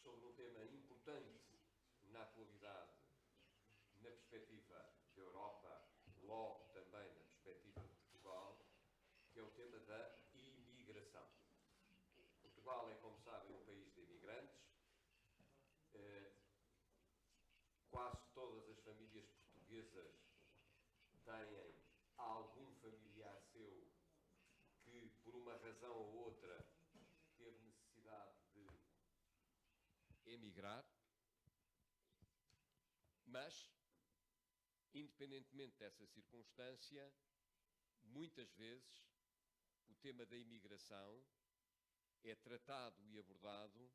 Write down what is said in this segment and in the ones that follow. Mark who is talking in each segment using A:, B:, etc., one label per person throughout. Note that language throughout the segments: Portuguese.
A: sobre um tema importante na atualidade, na perspectiva da Europa, logo também na perspectiva de Portugal, que é o tema da imigração. Portugal é, como sabem, um país de imigrantes. Quase todas as famílias portuguesas têm algum familiar seu que, por uma razão ou outra, teve necessidade de emigrar. Mas, independentemente dessa circunstância, muitas vezes o tema da imigração é tratado e abordado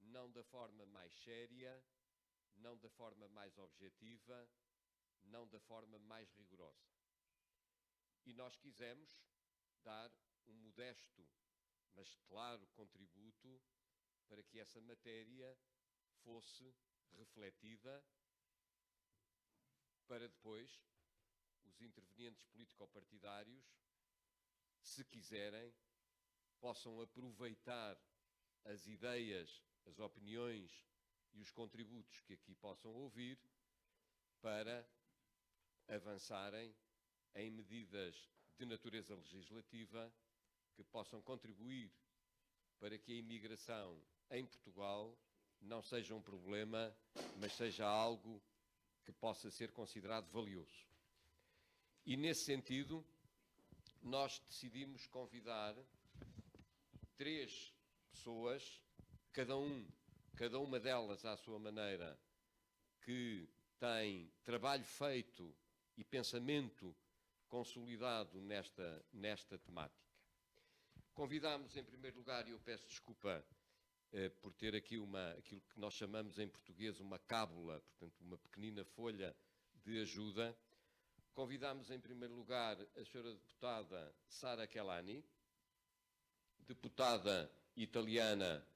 A: não da forma mais séria, não da forma mais objetiva, não da forma mais rigorosa. E nós quisemos dar um modesto, mas claro contributo para que essa matéria fosse refletida, para depois os intervenientes político-partidários, se quiserem, possam aproveitar as ideias, as opiniões e os contributos que aqui possam ouvir para avançarem em medidas de natureza legislativa que possam contribuir para que a imigração em Portugal não seja um problema, mas seja algo que possa ser considerado valioso. E, nesse sentido, nós decidimos convidar 3 pessoas, cada uma delas à sua maneira, que tem trabalho feito e pensamento consolidado nesta temática. Convidámos, em primeiro lugar, e eu peço desculpa por ter aqui aquilo que nós chamamos em português uma cábula, portanto, uma pequenina folha de ajuda. Convidámos, em primeiro lugar, a senhora deputada Sara Chelani, deputada italiana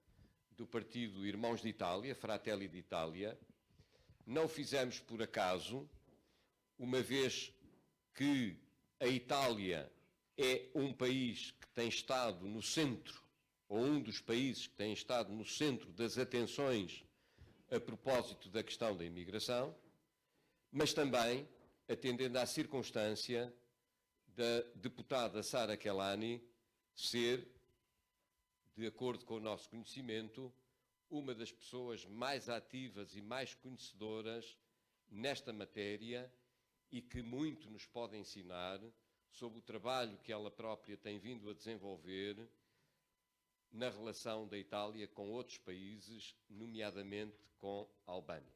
A: do partido Irmãos de Itália, Fratelli d'Italia. Não fizemos por acaso, uma vez que a Itália é um país que tem estado no centro, ou um dos países que tem estado no centro das atenções a propósito da questão da imigração, mas também atendendo à circunstância da deputada Sara Chelani ser, de acordo com o nosso conhecimento, uma das pessoas mais ativas e mais conhecedoras nesta matéria e que muito nos pode ensinar sobre o trabalho que ela própria tem vindo a desenvolver na relação da Itália com outros países, nomeadamente com a Albânia.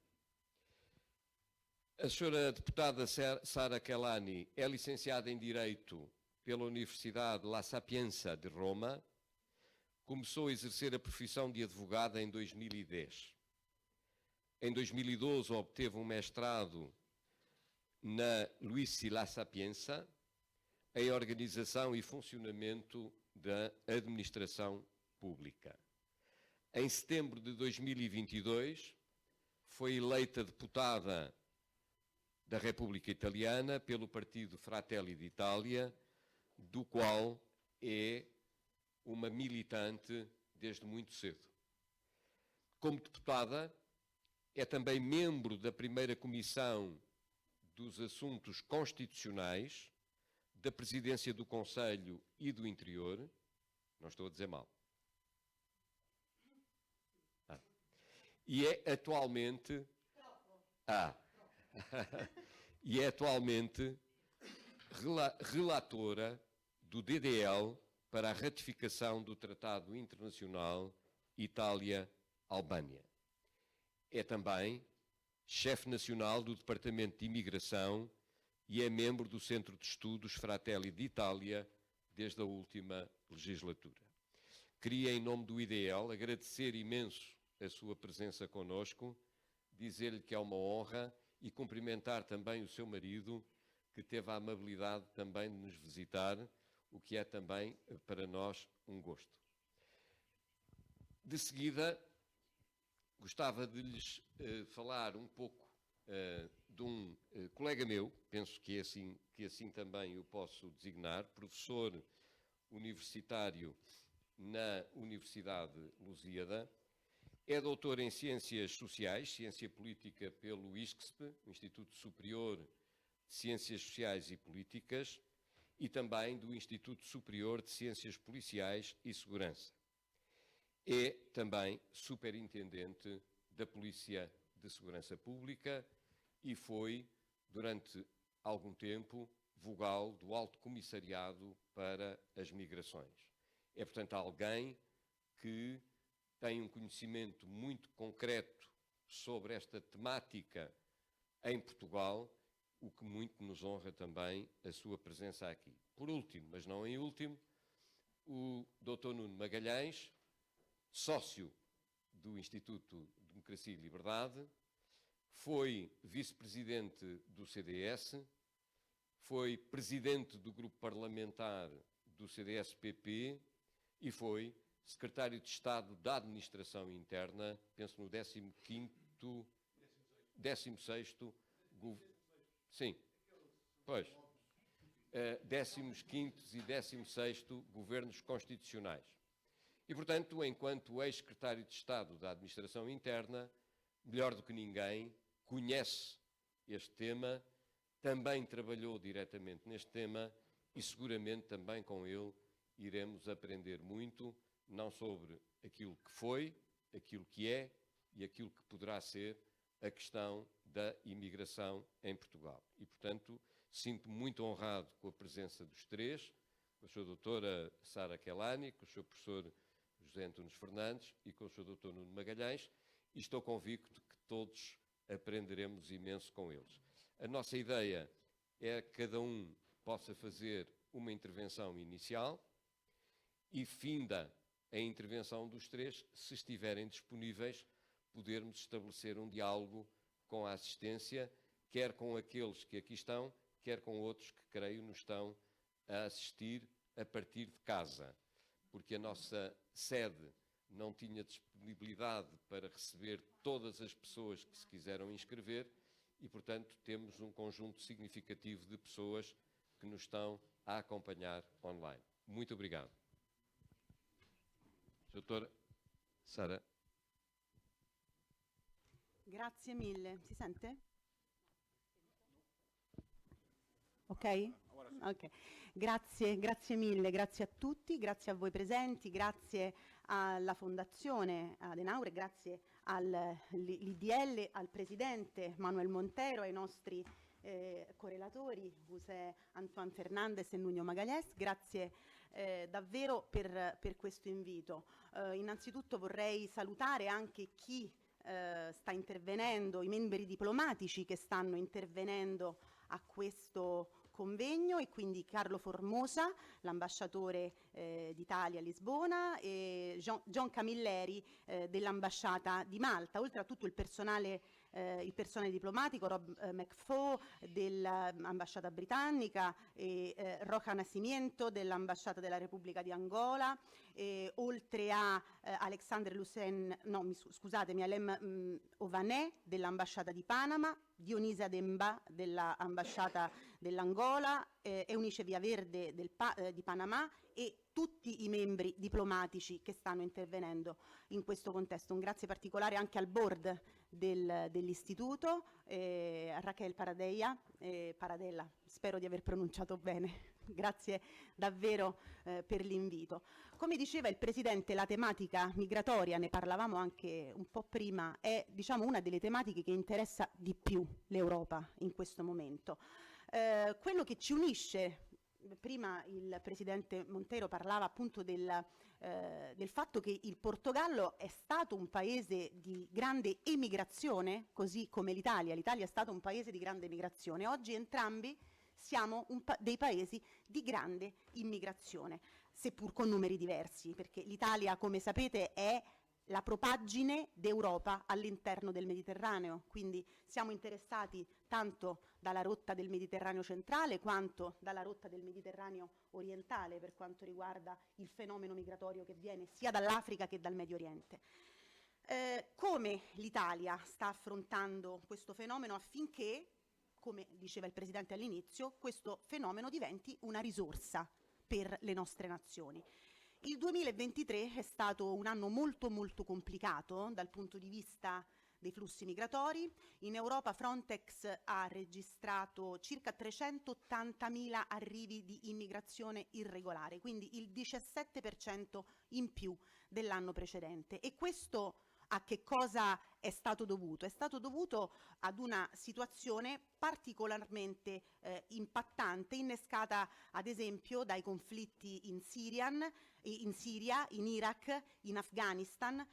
A: A senhora deputada Sara Chelani é licenciada em Direito pela Universidade La Sapienza de Roma. Começou a exercer a profissão de advogada em 2010. Em 2012 obteve um mestrado na Luisi La Sapienza em Organização e Funcionamento da Administração Pública. Em setembro de 2022 foi eleita deputada da República Italiana pelo partido Fratelli d'Italia, do qual é uma militante desde muito cedo. Como deputada, é também membro da primeira Comissão dos Assuntos Constitucionais, da Presidência do Conselho e do Interior. Não estou a dizer mal. E é atualmente... e é atualmente relatora do DDL para a ratificação do Tratado Internacional Itália-Albânia. É também chefe nacional do Departamento de Imigração e é membro do Centro de Estudos Fratelli d'Italia desde a última legislatura. Queria, em nome do IDL, agradecer imenso a sua presença connosco, dizer-lhe que é uma honra e cumprimentar também o seu marido, que teve a amabilidade também de nos visitar, o que é também para nós um gosto. De seguida, gostava de lhes falar um pouco de um colega meu, penso que assim também o posso designar, professor universitário na Universidade Lusíada. É doutor em Ciências Sociais, Ciência Política pelo ISCSP, Instituto Superior de Ciências Sociais e Políticas, e também do Instituto Superior de Ciências Policiais e Segurança. É também superintendente da Polícia de Segurança Pública e foi, durante algum tempo, vogal do Alto Comissariado para as Migrações. É, portanto, alguém que tem um conhecimento muito concreto sobre esta temática em Portugal, o que muito nos honra também a sua presença aqui. Por último, mas não em último, o Dr. Nuno Magalhães, sócio do Instituto de Democracia e Liberdade, foi vice-presidente do CDS, foi presidente do grupo parlamentar do CDS-PP e foi secretário de Estado da Administração Interna, penso no 16º, sim, pois, 15º e 16º governos constitucionais. E, portanto, enquanto ex-secretário de Estado da Administração Interna, melhor do que ninguém, conhece este tema, também trabalhou diretamente neste tema e seguramente também com ele iremos aprender muito, não sobre aquilo que foi, aquilo que é e aquilo que poderá ser a questão da imigração em Portugal. E, portanto, sinto-me muito honrado com a presença dos três, com a sua doutora Sara Kelani, com o seu professor José Antunes Fernandes e com o seu doutor Nuno Magalhães, e estou convicto que todos aprenderemos imenso com eles. A nossa ideia é que cada um possa fazer uma intervenção inicial e, finda a intervenção dos três, se estiverem disponíveis, podermos estabelecer um diálogo com a assistência, quer com aqueles que aqui estão, quer com outros que, creio, nos estão a assistir a partir de casa, porque a nossa sede não tinha disponibilidade para receber todas as pessoas que se quiseram inscrever e, portanto, temos um conjunto significativo de pessoas que nos estão a acompanhar online. Muito obrigado. Doutora Sara.
B: Grazie mille. Si sente? Ok? Ok. Grazie mille, grazie a tutti, grazie a voi presenti, grazie alla Fondazione Adenauer, grazie all'IDL, al Presidente Manuel Montero, ai nostri correlatori José Antoine Fernandez e Nuno Magalhães. Grazie davvero per questo invito. Innanzitutto vorrei salutare anche chi sta intervenendo, i membri diplomatici che stanno intervenendo a questo convegno, e quindi Carlo Formosa, l'ambasciatore d'Italia a Lisbona, e John Camilleri dell'ambasciata di Malta, oltre a tutto il personale diplomatico, Rob McFaw dell'ambasciata britannica, e Roja Nascimento dell'ambasciata della Repubblica di Angola, oltre a Alexandre Lucen, no, scusatemi, Alem Ované dell'ambasciata di Panama, Dionisa Demba dell'ambasciata dell'Angola, Eunice Viaverde di Panama, e tutti i membri diplomatici che stanno intervenendo in questo contesto. Un grazie particolare anche al board dell'istituto, a Raquel Paradella, spero di aver pronunciato bene. Grazie davvero per l'invito. Come diceva il Presidente, la tematica migratoria, ne parlavamo anche un po' prima, è, diciamo, una delle tematiche che interessa di più l'Europa in questo momento. Quello che ci unisce, prima il Presidente Montero parlava appunto del fatto che il Portogallo è stato un paese di grande emigrazione, così come l'Italia. L'Italia è stato un paese di grande emigrazione. Oggi entrambi siamo dei paesi di grande immigrazione, seppur con numeri diversi, perché l'Italia, come sapete, è la propaggine d'Europa all'interno del Mediterraneo, quindi siamo interessati tanto dalla rotta del Mediterraneo centrale quanto dalla rotta del Mediterraneo orientale per quanto riguarda il fenomeno migratorio che viene sia dall'Africa che dal Medio Oriente. Come l'Italia sta affrontando questo fenomeno affinché, come diceva il Presidente all'inizio, questo fenomeno diventi una risorsa per le nostre nazioni? Il 2023 è stato un anno molto molto complicato dal punto di vista dei flussi migratori. In Europa Frontex ha registrato circa 380.000 arrivi di immigrazione irregolare, quindi il 17% in più dell'anno precedente. E questo a che cosa è stato dovuto? È stato dovuto ad una situazione particolarmente impattante, innescata ad esempio dai conflitti in Siria, in Iraq, in Afghanistan,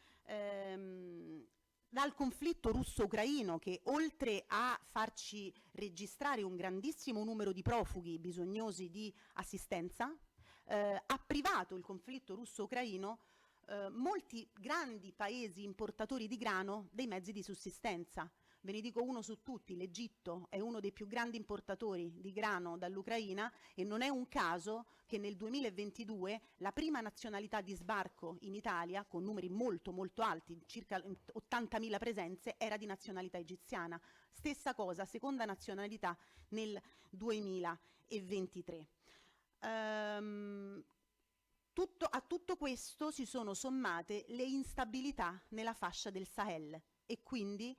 B: dal conflitto russo-ucraino, che oltre a farci registrare un grandissimo numero di profughi bisognosi di assistenza, ha privato il conflitto russo-ucraino molti grandi paesi importatori di grano dei mezzi di sussistenza. Ve ne dico uno su tutti: l'Egitto è uno dei più grandi importatori di grano dall'Ucraina, e non è un caso che nel 2022 la prima nazionalità di sbarco in Italia, con numeri molto molto alti, circa 80.000 presenze, era di nazionalità egiziana. Stessa cosa, seconda nazionalità nel 2023. A tutto questo si sono sommate le instabilità nella fascia del Sahel, e quindi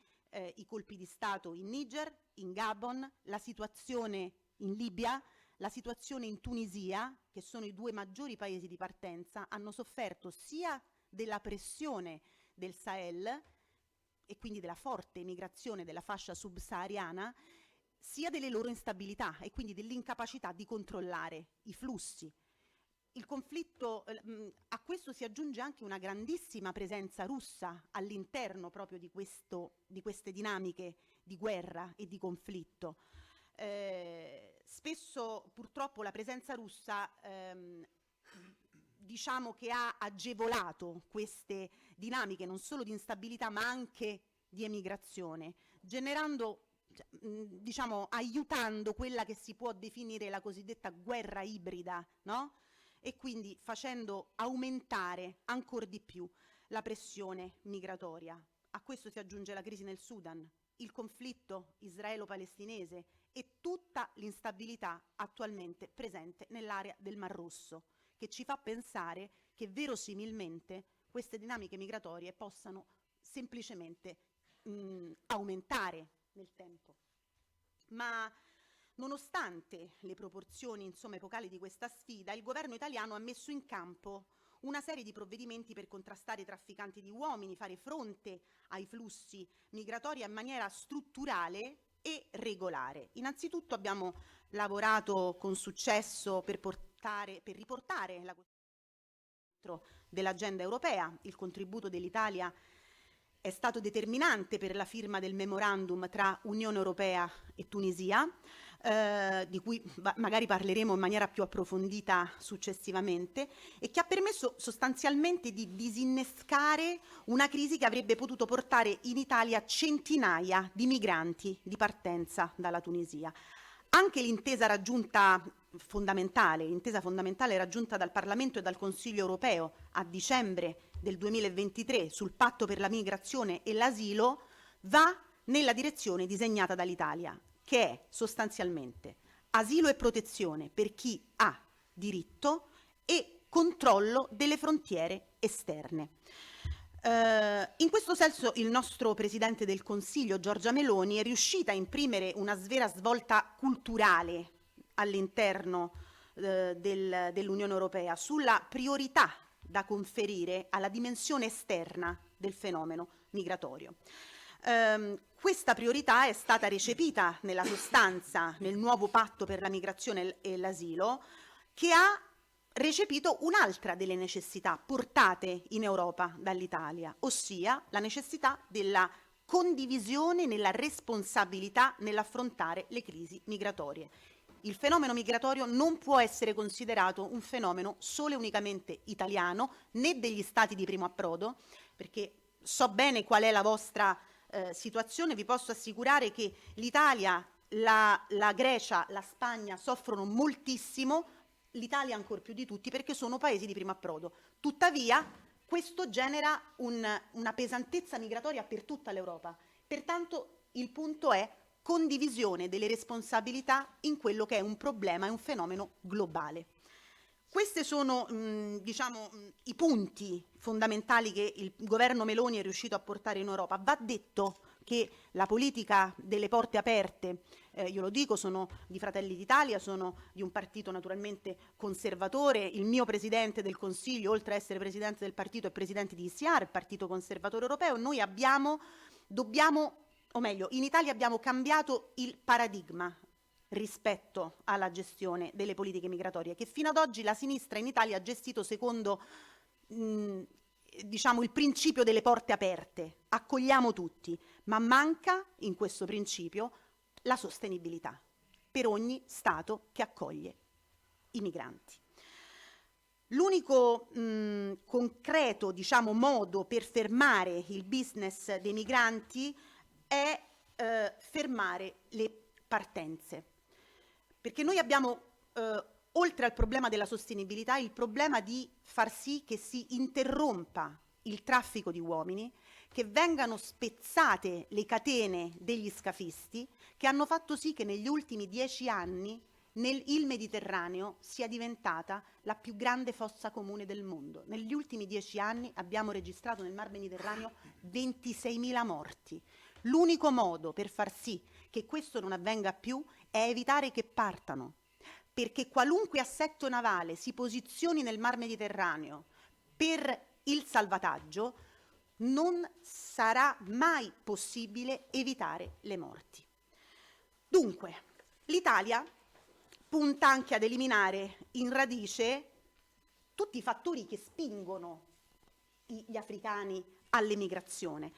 B: i colpi di Stato in Niger, in Gabon, la situazione in Libia, la situazione in Tunisia, che sono i due maggiori paesi di partenza, hanno sofferto sia della pressione del Sahel, e quindi della forte migrazione della fascia subsahariana, sia delle loro instabilità e quindi dell'incapacità di controllare i flussi. Il conflitto, a questo si aggiunge anche una grandissima presenza russa all'interno proprio di queste dinamiche di guerra e di conflitto. Spesso purtroppo la presenza russa diciamo che ha agevolato queste dinamiche non solo di instabilità ma anche di emigrazione, generando, diciamo, aiutando quella che si può definire la cosiddetta guerra ibrida, no? E quindi facendo aumentare ancora di più la pressione migratoria. A questo si aggiunge la crisi nel Sudan, il conflitto israelo-palestinese e tutta l'instabilità attualmente presente nell'area del Mar Rosso, che ci fa pensare che verosimilmente queste dinamiche migratorie possano semplicemente aumentare nel tempo. Ma nonostante le proporzioni, insomma, epocali di questa sfida, il governo italiano ha messo in campo una serie di provvedimenti per contrastare i trafficanti di uomini, fare fronte ai flussi migratori in maniera strutturale e regolare. Innanzitutto abbiamo lavorato con successo per riportare la questione dell'agenda europea. Il contributo dell'Italia è stato determinante per la firma del memorandum tra Unione Europea e Tunisia, di cui magari parleremo in maniera più approfondita successivamente, e che ha permesso sostanzialmente di disinnescare una crisi che avrebbe potuto portare in Italia centinaia di migranti di partenza dalla Tunisia. Anche l'intesa fondamentale raggiunta dal Parlamento e dal Consiglio europeo a dicembre del 2023 sul patto per la migrazione e l'asilo va nella direzione disegnata dall'Italia, che è sostanzialmente asilo e protezione per chi ha diritto e controllo delle frontiere esterne. In questo senso il nostro Presidente del Consiglio, Giorgia Meloni, è riuscita a imprimere una vera svolta culturale all'interno dell'Unione Europea sulla priorità da conferire alla dimensione esterna del fenomeno migratorio. Questa priorità è stata recepita nella sostanza nel nuovo patto per la migrazione e l'asilo, che ha recepito un'altra delle necessità portate in Europa dall'Italia, ossia la necessità della condivisione nella responsabilità nell'affrontare le crisi migratorie. Il fenomeno migratorio non può essere considerato un fenomeno solo e unicamente italiano, né degli stati di primo approdo, perché so bene qual è la vostra situazione. Vi posso assicurare che l'Italia, la Grecia, la Spagna soffrono moltissimo, l'Italia ancor più di tutti, perché sono paesi di primo approdo. Tuttavia, questo genera una pesantezza migratoria per tutta l'Europa. Pertanto il punto è condivisione delle responsabilità in quello che è un problema e un fenomeno globale. Questi sono diciamo, i punti fondamentali che il governo Meloni è riuscito a portare in Europa. Va detto che la politica delle porte aperte, io lo dico, sono di Fratelli d'Italia, sono di un partito naturalmente conservatore. Il mio presidente del Consiglio, oltre a essere presidente del partito, è presidente di ICR, il Partito Conservatore Europeo. Noi in Italia abbiamo cambiato il paradigma rispetto alla gestione delle politiche migratorie, che fino ad oggi la sinistra in Italia ha gestito secondo diciamo il principio delle porte aperte, accogliamo tutti, ma manca in questo principio la sostenibilità per ogni Stato che accoglie i migranti. L'unico concreto, diciamo, modo per fermare il business dei migranti è fermare le partenze, perché noi abbiamo, oltre al problema della sostenibilità, il problema di far sì che si interrompa il traffico di uomini, che vengano spezzate le catene degli scafisti, che hanno fatto sì che negli ultimi 10 anni il Mediterraneo sia diventata la più grande fossa comune del mondo. Negli ultimi 10 anni abbiamo registrato nel Mar Mediterraneo 26.000 morti. L'unico modo per far sì che questo non avvenga più è evitare che partano, perché qualunque assetto navale si posizioni nel Mar Mediterraneo per il salvataggio, non sarà mai possibile evitare le morti. Dunque, l'Italia punta anche ad eliminare in radice tutti i fattori che spingono gli africani all'emigrazione,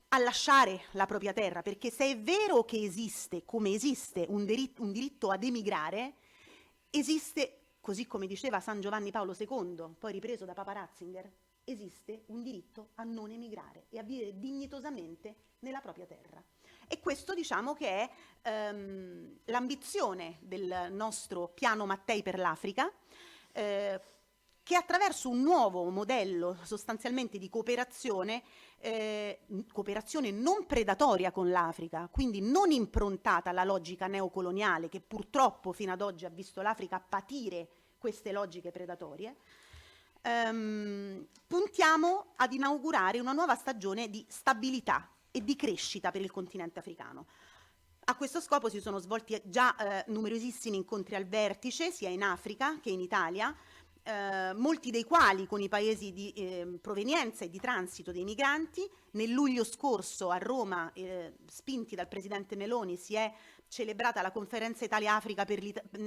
B: a lasciare la propria terra, perché se è vero che esiste, come esiste un diritto ad emigrare, esiste, così come diceva San Giovanni Paolo II, poi ripreso da Papa Ratzinger, esiste un diritto a non emigrare e a vivere dignitosamente nella propria terra. E questo diciamo che è l'ambizione del nostro piano Mattei per l'Africa, che attraverso un nuovo modello sostanzialmente di cooperazione non predatoria con l'Africa, quindi non improntata alla logica neocoloniale che purtroppo fino ad oggi ha visto l'Africa patire queste logiche predatorie, puntiamo ad inaugurare una nuova stagione di stabilità e di crescita per il continente africano. A questo scopo si sono svolti già numerosissimi incontri al vertice, sia in Africa che in Italia, molti dei quali con i paesi di provenienza e di transito dei migranti. Nel luglio scorso a Roma, spinti dal presidente Meloni, si è celebrata la conferenza Italia-Africa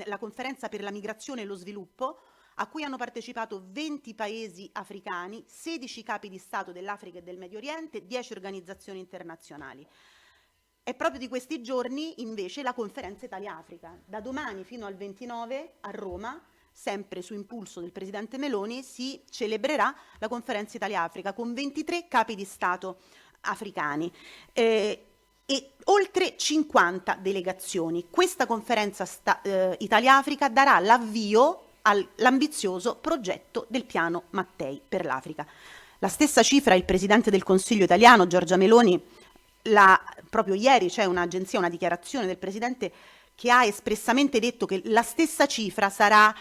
B: la conferenza per la migrazione e lo sviluppo, a cui hanno partecipato 20 paesi africani, 16 capi di Stato dell'Africa e del Medio Oriente, 10 organizzazioni internazionali. È proprio di questi giorni invece la conferenza Italia-Africa. Da domani fino al 29 a Roma, sempre su impulso del presidente Meloni, si celebrerà la conferenza Italia-Africa con 23 capi di Stato africani e oltre 50 delegazioni. Questa conferenza Italia-Africa darà l'avvio all'ambizioso progetto del piano Mattei per l'Africa. La stessa cifra il presidente del Consiglio italiano, Giorgia Meloni, proprio ieri c'è un'agenzia, una dichiarazione del presidente che ha espressamente detto che la stessa cifra sarà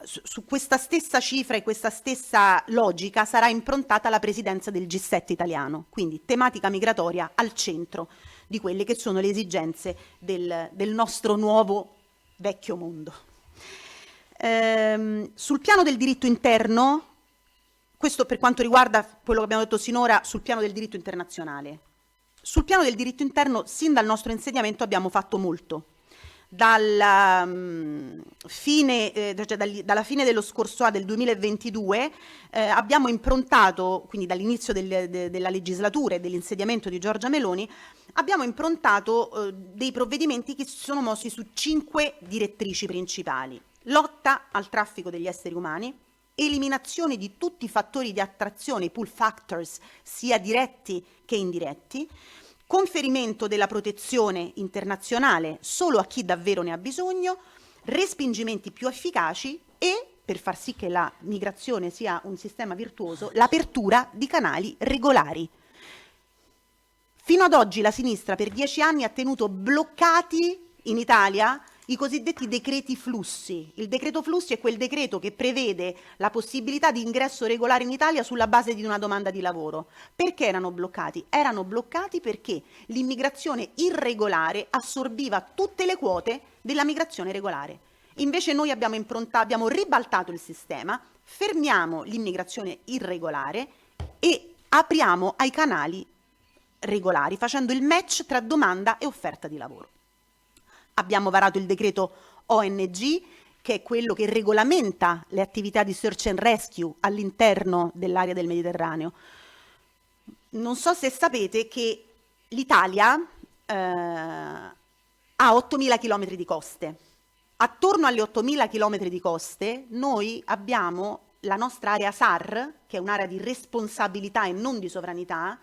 B: su questa stessa cifra e questa stessa logica sarà improntata la presidenza del G7 italiano, quindi tematica migratoria al centro di quelle che sono le esigenze del nostro nuovo vecchio mondo. Sul piano del diritto interno, questo per quanto riguarda quello che abbiamo detto sinora sul piano del diritto internazionale. Sul piano del diritto interno, sin dal nostro insediamento abbiamo fatto molto. Dalla fine dello scorso anno, del 2022, abbiamo improntato, quindi dall'inizio della legislatura e dell'insediamento di Giorgia Meloni, abbiamo improntato dei provvedimenti che si sono mossi su 5 direttrici principali: lotta al traffico degli esseri umani, eliminazione di tutti i fattori di attrazione, i pull factors, sia diretti che indiretti, conferimento della protezione internazionale solo a chi davvero ne ha bisogno, respingimenti più efficaci e, per far sì che la migrazione sia un sistema virtuoso, l'apertura di canali regolari. Fino ad oggi la sinistra per 10 anni ha tenuto bloccati in Italia i cosiddetti decreti flussi. Il decreto flussi è quel decreto che prevede la possibilità di ingresso regolare in Italia sulla base di una domanda di lavoro. Perché erano bloccati? Erano bloccati perché l'immigrazione irregolare assorbiva tutte le quote della migrazione regolare. Invece noi abbiamo ribaltato il sistema, fermiamo l'immigrazione irregolare e apriamo ai canali regolari, facendo il match tra domanda e offerta di lavoro. Abbiamo varato il decreto ONG, che è quello che regolamenta le attività di search and rescue all'interno dell'area del Mediterraneo. Non so se sapete che l'Italia ha 8.000 km di coste. Attorno alle 8.000 km di coste noi abbiamo la nostra area SAR, che è un'area di responsabilità e non di sovranità,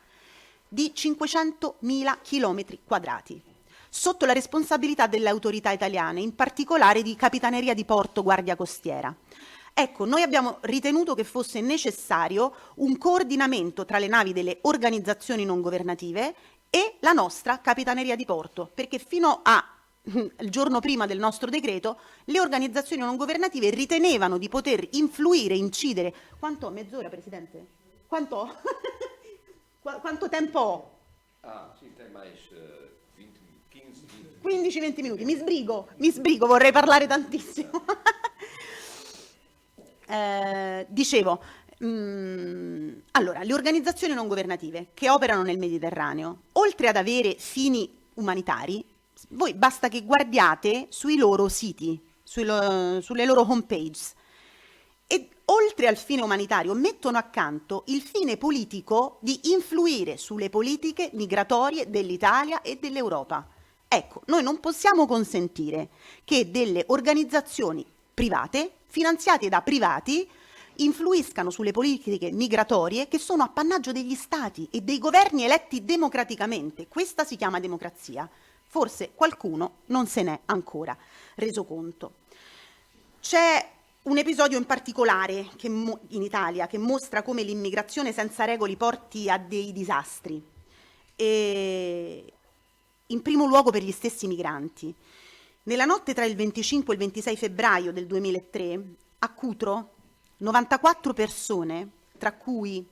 B: di 500.000 km quadrati, sotto la responsabilità delle autorità italiane, in particolare di Capitaneria di Porto, Guardia Costiera. Ecco, noi abbiamo ritenuto che fosse necessario un coordinamento tra le navi delle organizzazioni non governative e la nostra Capitaneria di Porto, perché fino a il giorno prima del nostro decreto, le organizzazioni non governative ritenevano di poter influire, incidere. Quanto ho? Mezz'ora, Presidente? Quanto ho? Quanto tempo ho?
A: Ah, sì, te mais
B: 15-20 minuti. Mi sbrigo, vorrei parlare tantissimo. Dicevo, allora, le organizzazioni non governative che operano nel Mediterraneo, oltre ad avere fini umanitari, voi basta che guardiate sui loro siti, sulle loro homepage, e oltre al fine umanitario mettono accanto il fine politico di influire sulle politiche migratorie dell'Italia e dell'Europa. Ecco, noi non possiamo consentire che delle organizzazioni private, finanziate da privati, influiscano sulle politiche migratorie che sono appannaggio degli stati e dei governi eletti democraticamente. Questa si chiama democrazia. Forse qualcuno non se n'è ancora reso conto. C'è un episodio in particolare in Italia che mostra come l'immigrazione senza regole porti a dei disastri. E in primo luogo per gli stessi migranti. Nella notte tra il 25 e il 26 febbraio del 2003, a Cutro, 94 persone, tra cui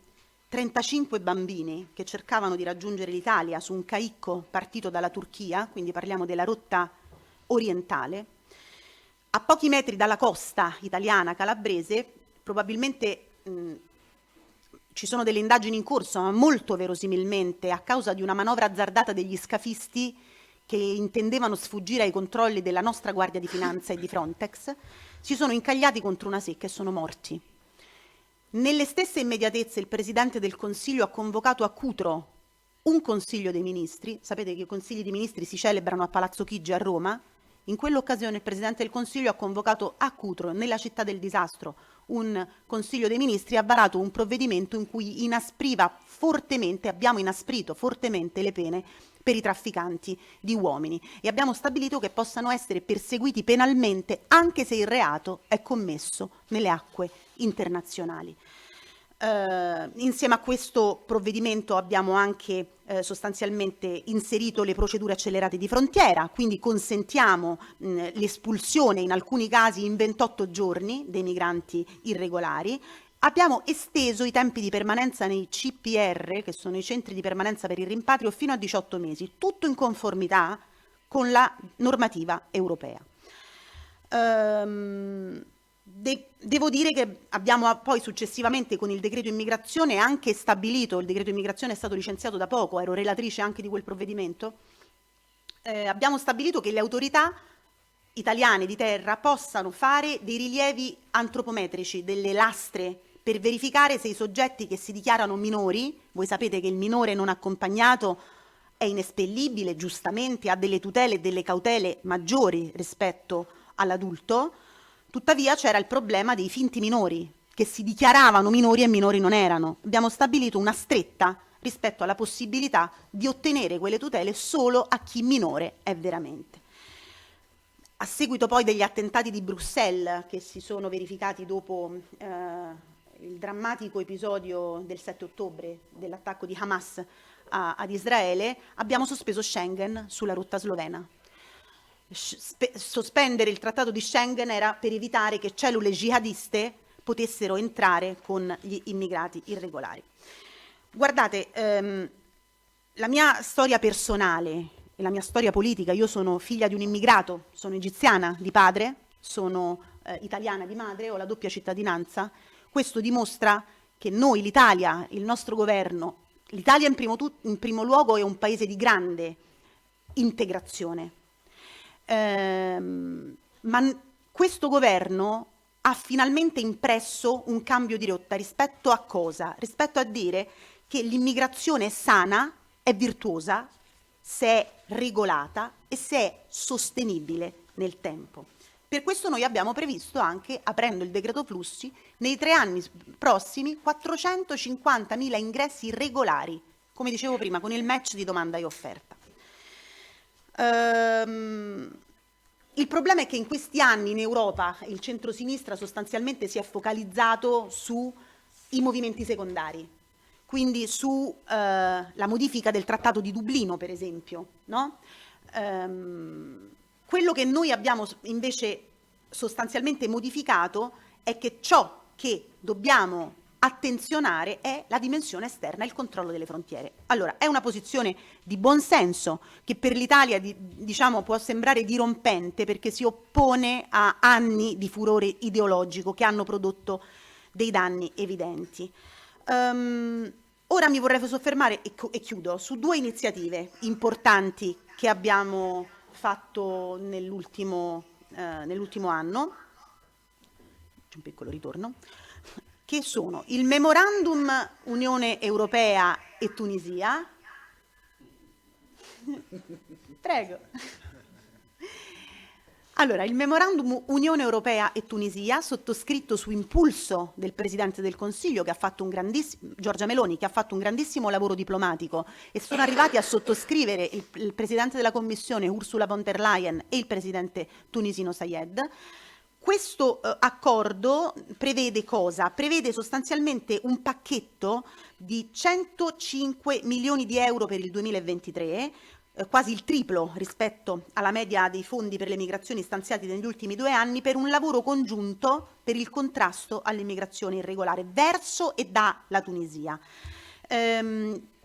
B: 35 bambini che cercavano di raggiungere l'Italia su un caicco partito dalla Turchia, quindi parliamo della rotta orientale, a pochi metri dalla costa italiana calabrese, probabilmente ci sono delle indagini in corso, ma molto verosimilmente a causa di una manovra azzardata degli scafisti che intendevano sfuggire ai controlli della nostra Guardia di Finanza e di Frontex, si sono incagliati contro una secca e sono morti. Nelle stesse immediatezze il Presidente del Consiglio ha convocato a Cutro un Consiglio dei Ministri. Sapete che i Consigli dei Ministri si celebrano a Palazzo Chigi a Roma. In quell'occasione il Presidente del Consiglio ha convocato a Cutro, nella città del disastro, un Consiglio dei Ministri e ha varato un provvedimento in cui abbiamo inasprito fortemente le pene per i trafficanti di uomini e abbiamo stabilito che possano essere perseguiti penalmente anche se il reato è commesso nelle acque internazionali. Insieme a questo provvedimento abbiamo anche sostanzialmente inserito le procedure accelerate di frontiera, quindi consentiamo l'espulsione in alcuni casi in 28 giorni dei migranti irregolari. Abbiamo esteso i tempi di permanenza nei CPR, che sono i centri di permanenza per il rimpatrio, fino a 18 mesi, tutto in conformità con la normativa europea. Devo dire che abbiamo poi successivamente con il decreto immigrazione anche stabilito, il decreto immigrazione è stato licenziato da poco, ero relatrice anche di quel provvedimento, abbiamo stabilito che le autorità italiane di terra possano fare dei rilievi antropometrici, delle lastre, per verificare se i soggetti che si dichiarano minori, voi sapete che il minore non accompagnato è inespellibile, giustamente ha delle tutele e delle cautele maggiori rispetto all'adulto, tuttavia c'era il problema dei finti minori, che si dichiaravano minori e minori non erano. Abbiamo stabilito una stretta rispetto alla possibilità di ottenere quelle tutele solo a chi minore è veramente. A seguito poi degli attentati di Bruxelles che si sono verificati dopo il drammatico episodio del 7 ottobre dell'attacco di Hamas ad Israele, abbiamo sospeso Schengen sulla rotta slovena. sospendere il trattato di Schengen era per evitare che cellule jihadiste potessero entrare con gli immigrati irregolari. Guardate, la mia storia personale e la mia storia politica, io sono figlia di un immigrato, sono egiziana di padre, sono italiana di madre, ho la doppia cittadinanza. Questo dimostra che noi, l'Italia, il nostro governo, l'Italia in primo luogo è un paese di grande integrazione. Ma questo governo ha finalmente impresso un cambio di rotta rispetto a cosa? Rispetto a dire che l'immigrazione è sana, è virtuosa, se è regolata e se è sostenibile nel tempo. Per questo noi abbiamo previsto anche, aprendo il decreto flussi, nei 3 anni prossimi 450.000 ingressi regolari, come dicevo prima, con il match di domanda e offerta. Il problema è che in questi anni in Europa il centrosinistra sostanzialmente si è focalizzato sui movimenti secondari, quindi sulla modifica del Trattato di Dublino, per esempio, no? Quello che noi abbiamo invece sostanzialmente modificato è che ciò che dobbiamo attenzionare è la dimensione esterna, il controllo delle frontiere. Allora, è una posizione di buon senso che per l'Italia diciamo, può sembrare dirompente perché si oppone a anni di furore ideologico che hanno prodotto dei danni evidenti. Ora mi vorrei soffermare e chiudo su 2 iniziative importanti che abbiamo fatto nell'ultimo anno, c'è un piccolo ritorno, che sono il memorandum Unione Europea e Tunisia. Prego. Allora, il memorandum Unione Europea e Tunisia, sottoscritto su impulso del Presidente del Consiglio, che ha fatto Giorgia Meloni, che ha fatto un grandissimo lavoro diplomatico, e sono arrivati a sottoscrivere il Presidente della Commissione Ursula von der Leyen e il Presidente tunisino Sayed. Questo accordo prevede cosa? Prevede sostanzialmente un pacchetto di 105 milioni di euro per il 2023, quasi il triplo rispetto alla media dei fondi per le migrazioni stanziati negli ultimi 2 anni, per un lavoro congiunto per il contrasto all'immigrazione irregolare verso e dalla Tunisia.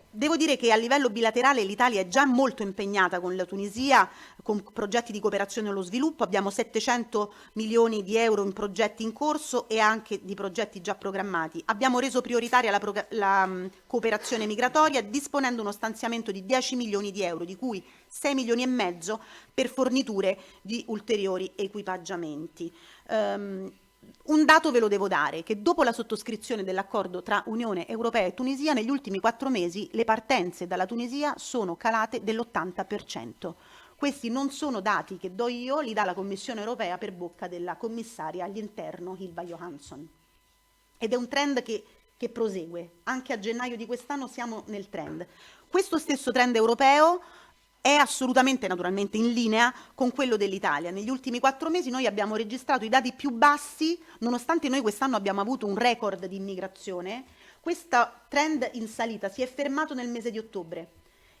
B: Devo dire che a livello bilaterale l'Italia è già molto impegnata con la Tunisia, con progetti di cooperazione allo sviluppo. Abbiamo 700 milioni di euro in progetti in corso e anche di progetti già programmati. Abbiamo reso prioritaria la cooperazione migratoria, disponendo uno stanziamento di 10 milioni di euro, di cui 6 milioni e mezzo per forniture di ulteriori equipaggiamenti. Un dato ve lo devo dare, che dopo la sottoscrizione dell'accordo tra Unione Europea e Tunisia, negli ultimi 4 mesi le partenze dalla Tunisia sono calate dell'80%. Questi non sono dati che do io, li dà la Commissione Europea per bocca della commissaria all'interno Ylva Johansson. Ed è un trend che prosegue. Anche a gennaio di quest'anno siamo nel trend. Questo stesso trend europeo è assolutamente naturalmente in linea con quello dell'Italia. Negli ultimi 4 mesi noi abbiamo registrato i dati più bassi, nonostante noi quest'anno abbiamo avuto un record di immigrazione. Questo trend in salita si è fermato nel mese di ottobre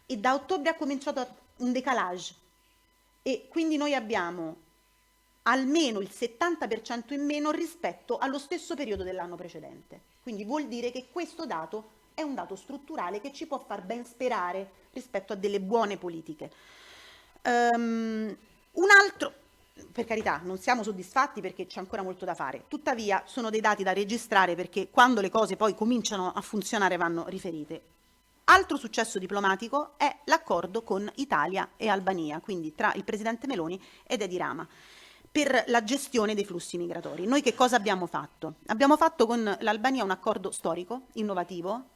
B: e da ottobre ha cominciato un decalage e quindi noi abbiamo almeno il 70% in meno rispetto allo stesso periodo dell'anno precedente. Quindi vuol dire che questo dato è un dato strutturale che ci può far ben sperare rispetto a delle buone politiche. Un altro, per carità, non siamo soddisfatti perché c'è ancora molto da fare, tuttavia sono dei dati da registrare perché quando le cose poi cominciano a funzionare vanno riferite. Altro successo diplomatico è l'accordo con Italia e Albania, quindi tra il Presidente Meloni ed Edi Rama, per la gestione dei flussi migratori. Noi che cosa abbiamo fatto? Abbiamo fatto con l'Albania un accordo storico, innovativo,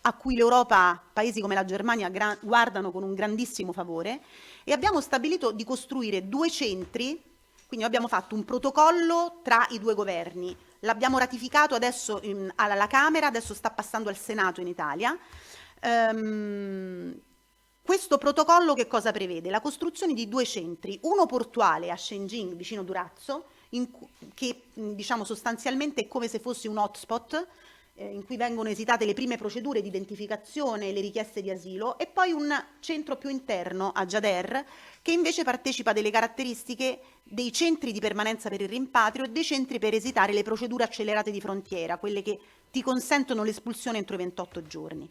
B: a cui l'Europa, paesi come la Germania, guardano con un grandissimo favore, e abbiamo stabilito di costruire 2 centri, quindi abbiamo fatto un protocollo tra i 2 governi, l'abbiamo ratificato adesso alla Camera, adesso sta passando al Senato in Italia. Questo protocollo che cosa prevede? La costruzione di 2 centri, uno portuale a Shenzhen, vicino Durazzo, che diciamo sostanzialmente è come se fosse un hotspot, in cui vengono esitate le prime procedure di identificazione e le richieste di asilo, e poi un centro più interno a Gjader, che invece partecipa delle caratteristiche dei centri di permanenza per il rimpatrio e dei centri per esitare le procedure accelerate di frontiera, quelle che ti consentono l'espulsione entro i 28 giorni.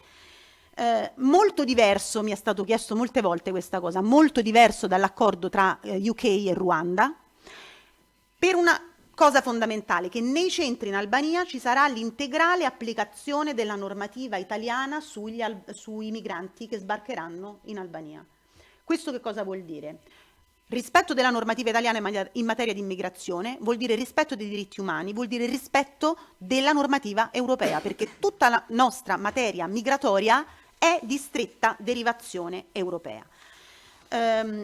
B: Molto diverso, mi è stato chiesto molte volte questa cosa, molto diverso dall'accordo tra UK e Ruanda, per una cosa fondamentale, che nei centri in Albania ci sarà l'integrale applicazione della normativa italiana sui migranti che sbarcheranno in Albania. Questo che cosa vuol dire? Rispetto della normativa italiana in materia di immigrazione vuol dire rispetto dei diritti umani, vuol dire rispetto della normativa europea, perché tutta la nostra materia migratoria è di stretta derivazione europea.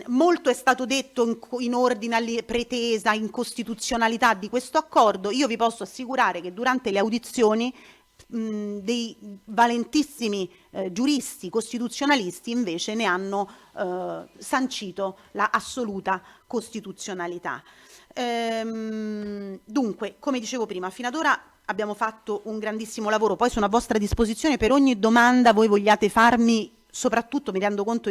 B: Molto è stato detto in ordine alla pretesa incostituzionalità di questo accordo. Io vi posso assicurare che durante le audizioni dei valentissimi giuristi costituzionalisti invece ne hanno sancito la assoluta costituzionalità. Dunque, come dicevo prima, fino ad ora abbiamo fatto un grandissimo lavoro, poi sono a vostra disposizione per ogni domanda voi vogliate farmi, soprattutto mi rendo conto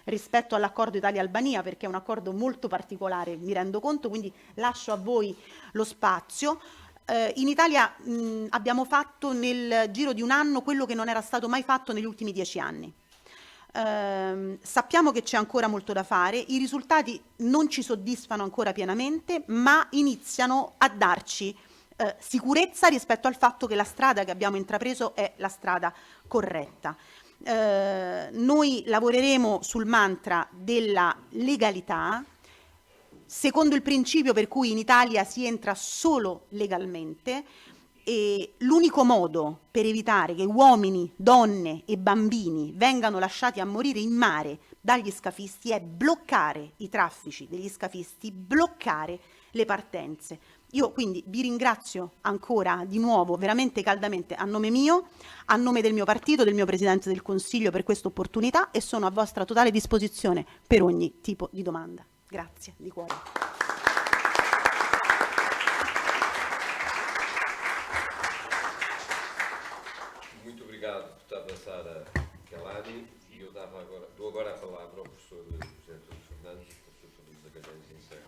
B: rispetto all'accordo Italia-Albania, perché è un accordo molto particolare, mi rendo conto, quindi lascio a voi lo spazio. In Italia abbiamo fatto nel giro di un anno quello che non era stato mai fatto negli ultimi 10 anni. Sappiamo che c'è ancora molto da fare, i risultati non ci soddisfano ancora pienamente, ma iniziano a darci sicurezza rispetto al fatto che la strada che abbiamo intrapreso è la strada corretta. Noi lavoreremo sul mantra della legalità, secondo il principio per cui in Italia si entra solo legalmente, e l'unico modo per evitare che uomini, donne e bambini vengano lasciati a morire in mare dagli scafisti è bloccare i traffici degli scafisti, bloccare le partenze. Io quindi vi ringrazio ancora di nuovo veramente caldamente a nome mio, a nome del mio partito, del mio Presidente del Consiglio per questa opportunità, e sono a vostra totale disposizione per ogni tipo di domanda. Grazie di cuore.
A: Muito obrigado, deputada Sara Kelani. E eu dou agora a palavra ao professor José António Fernandes, professor de Magalhães em Serra.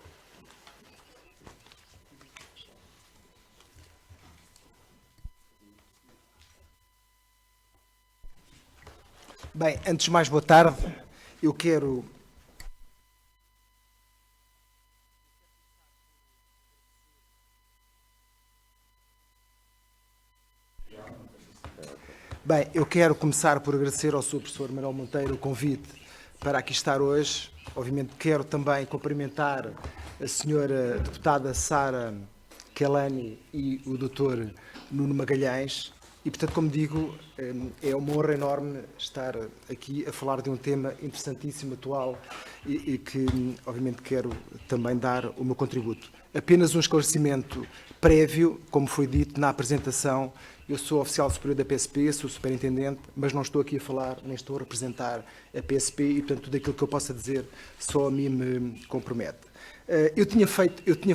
C: Bem, antes de mais, boa tarde. Eu quero começar por agradecer ao Sr. Professor Manuel Monteiro o convite para aqui estar hoje. Obviamente quero também cumprimentar a Sra. Deputada Sara Kelani e o Dr. Nuno Magalhães. E, portanto, como digo, é uma honra enorme estar aqui a falar de um tema interessantíssimo, atual, e que, obviamente, quero também dar o meu contributo. Apenas um esclarecimento prévio, como foi dito na apresentação. Eu sou oficial superior da PSP, sou superintendente, mas não estou aqui a falar, nem estou a representar a PSP, e, portanto, tudo aquilo que eu possa dizer só a mim me compromete. Eu tinha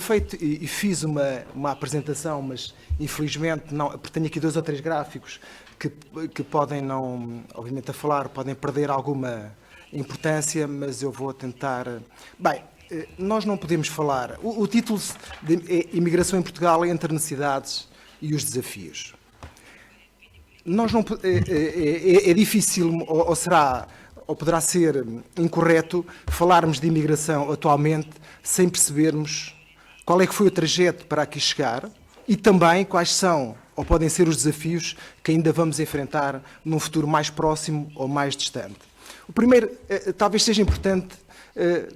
C: feito e fiz uma apresentação, mas infelizmente não, porque tenho aqui 2 ou 3 gráficos que podem não, obviamente a falar, podem perder alguma importância, mas eu vou tentar. Bem, nós não podemos falar. O título é Imigração em Portugal entre necessidades e os desafios. Nós não, é difícil, ou será, ou poderá ser incorreto falarmos de imigração atualmente sem percebermos qual é que foi o trajeto para aqui chegar e também quais são ou podem ser os desafios que ainda vamos enfrentar num futuro mais próximo ou mais distante. O primeiro, talvez seja importante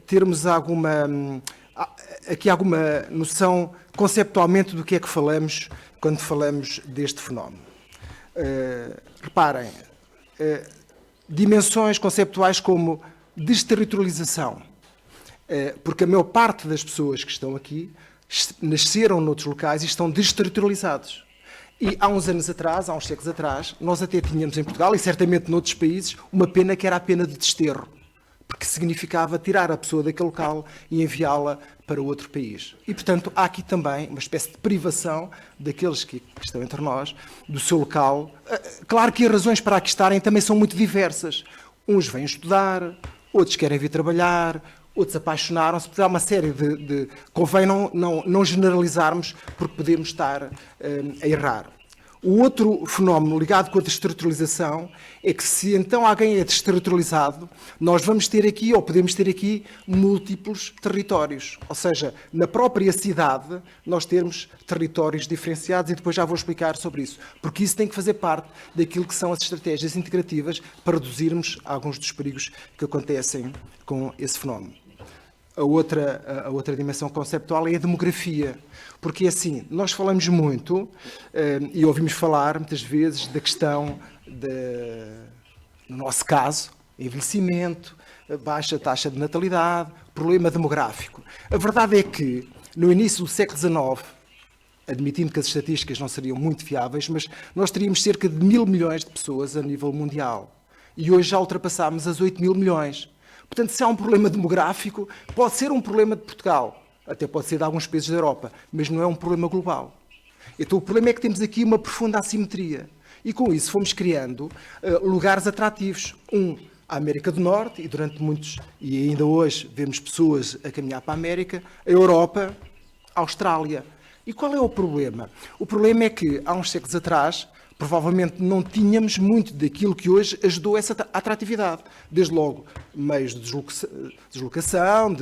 C: termos aqui alguma noção conceptualmente do que é que falamos quando falamos deste fenómeno. Reparem, dimensões conceptuais como desterritorialização, porque a maior parte das pessoas que estão aqui nasceram noutros locais e estão desterritorializados. E há uns anos atrás, há uns séculos atrás, nós até tínhamos em Portugal, e certamente noutros países, uma pena que era a pena de desterro. porque significava tirar a pessoa daquele local e enviá-la para outro país. E, portanto, há aqui também uma espécie de privação daqueles que estão entre nós, do seu local. Claro que as razões para aqui estarem também são muito diversas. Uns vêm estudar, outros querem vir trabalhar, outros apaixonaram-se. Há uma série de... Convém não generalizarmos, porque podemos estar a errar. O outro fenómeno ligado com a desterritorialização é que, se então alguém é desterritorializado, nós vamos ter aqui, ou podemos ter aqui, múltiplos territórios. Ou seja, na própria cidade, nós temos territórios diferenciados, e depois já vou explicar sobre isso. Porque isso tem que fazer parte daquilo que são as estratégias integrativas para reduzirmos alguns dos perigos que acontecem com esse fenómeno. A outra dimensão conceptual é a demografia. Porque, assim, nós falamos muito e ouvimos falar, muitas vezes, da questão, no nosso caso, envelhecimento, baixa taxa de natalidade, problema demográfico. A verdade é que, no início do século XIX, admitindo que as estatísticas não seriam muito fiáveis, mas nós teríamos cerca de 1.000 milhões de pessoas a nível mundial. E hoje já ultrapassámos as 8.000 milhões. Portanto, se há um problema demográfico, pode ser um problema de Portugal, até pode ser de alguns países da Europa, mas não é um problema global. Então, o problema é que temos aqui uma profunda assimetria. E com isso fomos criando lugares atrativos. A América do Norte, e durante muitos, e ainda hoje vemos pessoas a caminhar para a América, a Europa, a Austrália. E qual é o problema? O problema é que, há uns séculos atrás, provavelmente não tínhamos muito daquilo que hoje ajudou essa atratividade. Desde logo, meios de deslocação,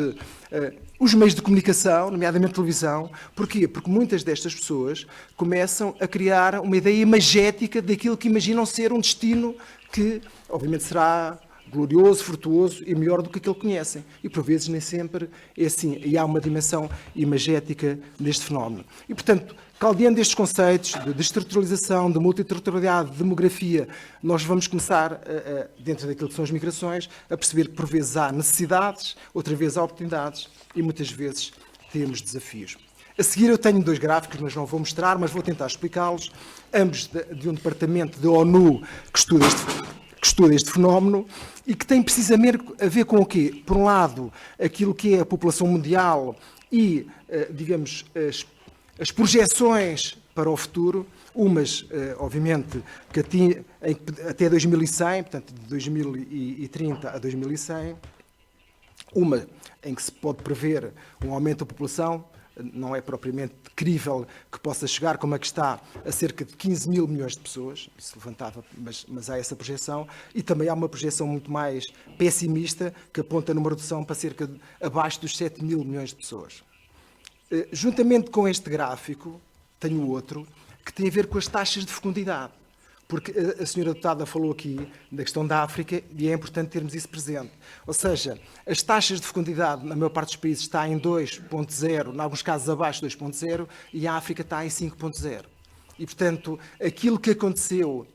C: os meios de comunicação, nomeadamente televisão. Porquê? Porque muitas destas pessoas começam a criar uma ideia imagética daquilo que imaginam ser um destino que, obviamente, será glorioso, frutuoso e melhor do que aquele que conhecem. E, por vezes, nem sempre é assim. E há uma dimensão imagética neste fenómeno. E, portanto, caldeando estes conceitos de desterritorialização, de multiterritorialidade, de demografia, nós vamos começar, dentro daquilo que são as migrações, a perceber que, por vezes, há necessidades, outra vez há oportunidades e, muitas vezes, temos desafios. A seguir eu tenho 2 gráficos, mas não vou mostrar, mas vou tentar explicá-los, ambos de um departamento da ONU que estuda este fenómeno e que tem precisamente a ver com o quê? Por um lado, aquilo que é a população mundial e, digamos, as projeções para o futuro, umas, obviamente, que até 2100, portanto, de 2030 a 2100, uma em que se pode prever um aumento da população, não é propriamente crível que possa chegar, como é que está, a cerca de 15.000 milhões de pessoas, se levantava, mas há essa projeção, e também há uma projeção muito mais pessimista, que aponta numa redução para cerca de abaixo dos 7.000 milhões de pessoas. Juntamente com este gráfico, tenho outro, que tem a ver com as taxas de fecundidade. Porque a senhora deputada falou aqui da questão da África e é importante termos isso presente. Ou seja, as taxas de fecundidade, na maior parte dos países, está em 2.0, em alguns casos abaixo de 2.0, e a África está em 5.0. E, portanto, aquilo que aconteceu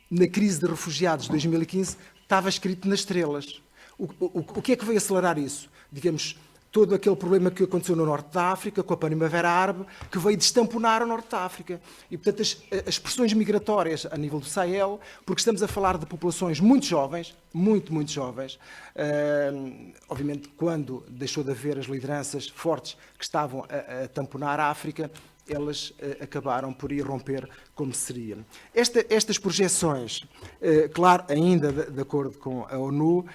C: na crise de refugiados de 2015 estava escrito nas estrelas. O que é que veio acelerar isso? Digamos, todo aquele problema que aconteceu no Norte da África, com a Primavera Árabe, que veio destamponar o Norte da África. E, portanto, as pressões migratórias a nível do Sahel, porque estamos a falar de populações muito jovens, muito jovens, obviamente, quando deixou de haver as lideranças fortes que estavam a tamponar a África, elas acabaram por irromper como seria. Estas projeções, claro, ainda de acordo com a ONU,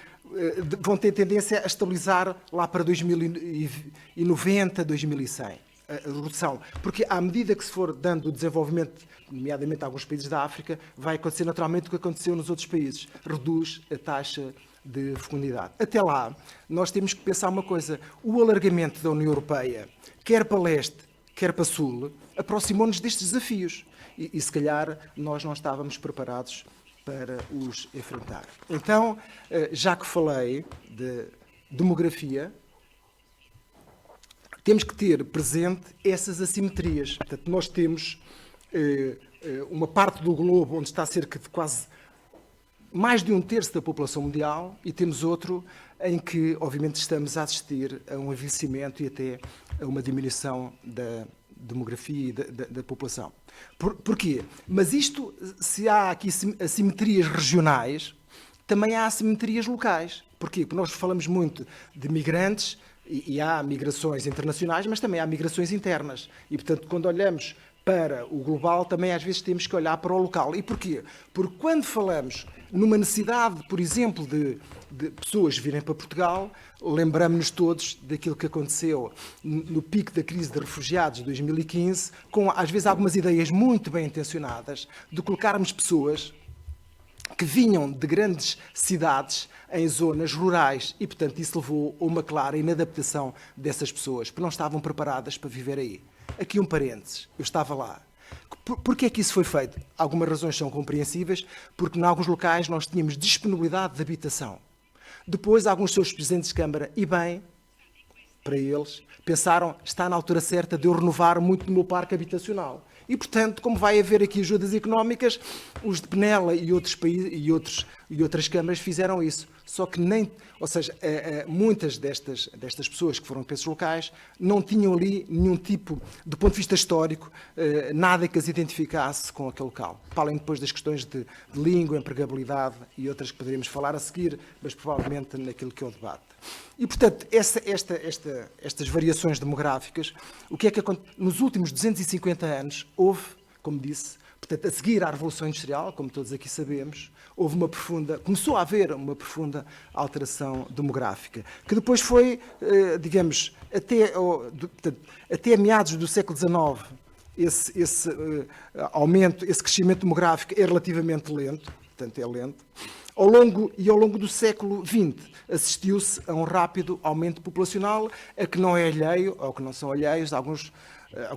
C: vão ter tendência a estabilizar lá para 2090, 2100, a redução. Porque à medida que se for dando o desenvolvimento, nomeadamente a alguns países da África, vai acontecer naturalmente o que aconteceu nos outros países. Reduz a taxa de fecundidade. Até lá, nós temos que pensar uma coisa. O alargamento da União Europeia, quer para leste, quer para sul, aproximou-nos destes desafios. E se calhar nós não estávamos preparados para os enfrentar. Então, já que falei de demografia, temos que ter presente essas assimetrias. Portanto, nós temos uma parte do globo onde está cerca de quase mais de 1/3 da população mundial e temos outro em que, obviamente, estamos a assistir a um envelhecimento e até a uma diminuição da demografia e da população. Porquê? Mas isto, se há aqui assimetrias regionais, também há assimetrias locais. Porquê? Porque nós falamos muito de migrantes e há migrações internacionais, mas também há migrações internas. E, portanto, quando olhamos para o global, também às vezes temos que olhar para o local. E porquê? Porque quando falamos numa necessidade, por exemplo, de pessoas virem para Portugal, lembramos-nos todos daquilo que aconteceu no pico da crise de refugiados de 2015, com às vezes algumas ideias muito bem intencionadas de colocarmos pessoas que vinham de grandes cidades em zonas rurais e, portanto, isso levou a uma clara inadaptação dessas pessoas, porque não estavam preparadas para viver aí. Aqui um parênteses, eu estava lá. Porquê é que isso foi feito? Algumas razões são compreensíveis, porque em alguns locais nós tínhamos disponibilidade de habitação. Depois, alguns seus presidentes de Câmara, e bem, para eles, pensaram, está na altura certa de eu renovar muito do meu parque habitacional. E, portanto, como vai haver aqui ajudas económicas, os de Penela e outros países e outras câmaras fizeram isso. Só que muitas destas pessoas que foram para esses locais não tinham ali nenhum tipo, do ponto de vista histórico, nada que as identificasse com aquele local. Para além depois das questões de língua, empregabilidade e outras que poderíamos falar a seguir, mas provavelmente naquilo que é o debate. E, portanto, estas variações demográficas, o que é que acontece? Nos últimos 250 anos houve, como disse, portanto, a seguir à Revolução Industrial, como todos aqui sabemos, começou a haver uma profunda alteração demográfica, que depois foi, digamos, até meados do século XIX, esse aumento, esse crescimento demográfico é relativamente lento, portanto é lento. Ao longo do século XX, assistiu-se a um rápido aumento populacional, a que não é alheio, ou que não são alheios, alguns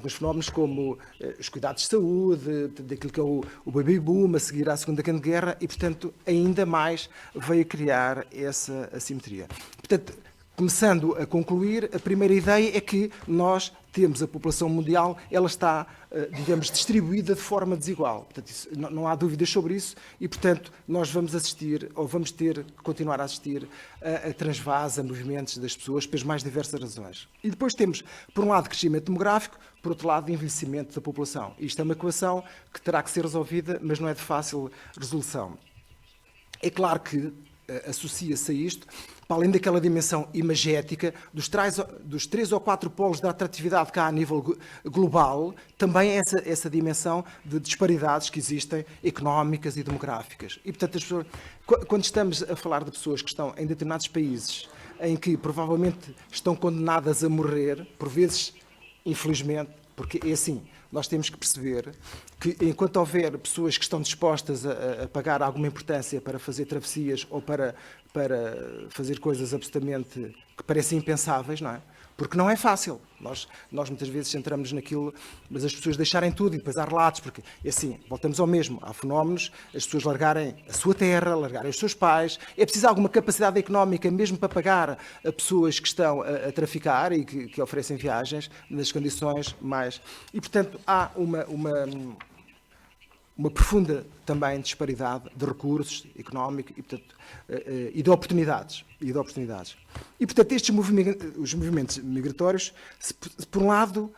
C: fenómenos como os cuidados de saúde, daquilo que é o baby boom, a seguir à Segunda Grande Guerra, e, portanto, ainda mais veio criar essa assimetria. Portanto, começando a concluir, a primeira ideia é que nós temos a população mundial, ela está, digamos, distribuída de forma desigual. Portanto, não há dúvidas sobre isso e, portanto, nós vamos assistir, ou vamos ter que continuar a assistir a transvase, a movimentos das pessoas, pelas mais diversas razões. E depois temos, por um lado, crescimento demográfico, por outro lado, envelhecimento da população. Isto é uma equação que terá que ser resolvida, mas não é de fácil resolução. É claro que associa-se a isto, para além daquela dimensão imagética, dos 3 ou 4 polos de atratividade que há a nível global, também essa dimensão de disparidades que existem, económicas e demográficas. E, portanto, as pessoas, quando estamos a falar de pessoas que estão em determinados países, em que provavelmente estão condenadas a morrer, por vezes, infelizmente, porque é assim, nós temos que perceber que enquanto houver pessoas que estão dispostas a pagar alguma importância para fazer travessias ou para fazer coisas absolutamente que parecem impensáveis, não é? Porque não é fácil. Nós muitas vezes centramos naquilo, mas as pessoas deixarem tudo e depois há relatos, porque é assim, voltamos ao mesmo. Há fenómenos, as pessoas largarem a sua terra, largarem os seus pais. É preciso alguma capacidade económica mesmo para pagar a pessoas que estão a traficar e que oferecem viagens nas condições mais... E, portanto, há uma profunda também disparidade de recursos económicos e de oportunidades. E, portanto, os movimentos migratórios, por um lado,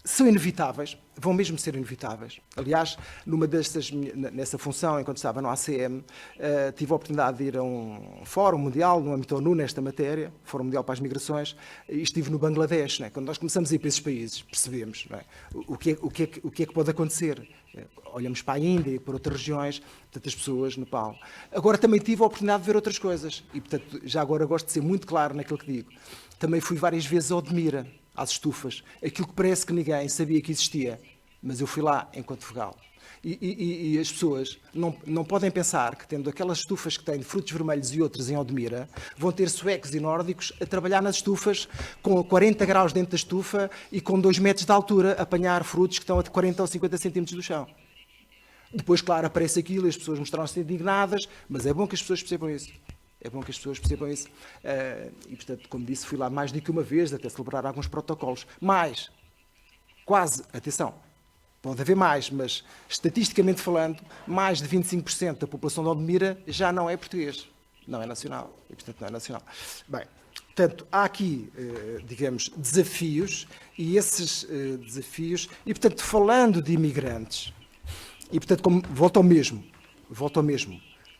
C: são inevitáveis, vão mesmo ser inevitáveis. Aliás, nessa função, enquanto estava no ACM, tive a oportunidade de ir a um fórum mundial, no âmbito ONU, nesta matéria, Fórum Mundial para as Migrações, e estive no Bangladesh. Não é? Quando nós começamos a ir para esses países, percebemos não é? o que é que pode acontecer. Olhamos para a Índia e para outras regiões, portanto, as pessoas, Nepal. Agora também tive a oportunidade de ver outras coisas, e, portanto, já agora gosto de ser muito claro naquilo que digo. Também fui várias vezes ao Odmira, às estufas, aquilo que parece que ninguém sabia que existia, mas eu fui lá enquanto Fogal. E as pessoas não podem pensar que, tendo aquelas estufas que têm de frutos vermelhos e outras em Odmira, vão ter suecos e nórdicos a trabalhar nas estufas com 40 graus dentro da estufa e com 2 metros de altura a apanhar frutos que estão a 40 ou 50 centímetros do chão. Depois, claro, aparece aquilo e as pessoas mostraram-se indignadas, mas é bom que as pessoas percebam isso. E, portanto, como disse, fui lá mais do que uma vez, até celebrar alguns protocolos. Mais, quase, atenção, pode haver mais, mas estatisticamente falando, mais de 25% da população de Odmira já não é português, não é nacional. E, portanto, não é nacional. Bem, portanto, há aqui, digamos, desafios, e esses desafios, e, portanto, falando de imigrantes, e, portanto, volto ao mesmo,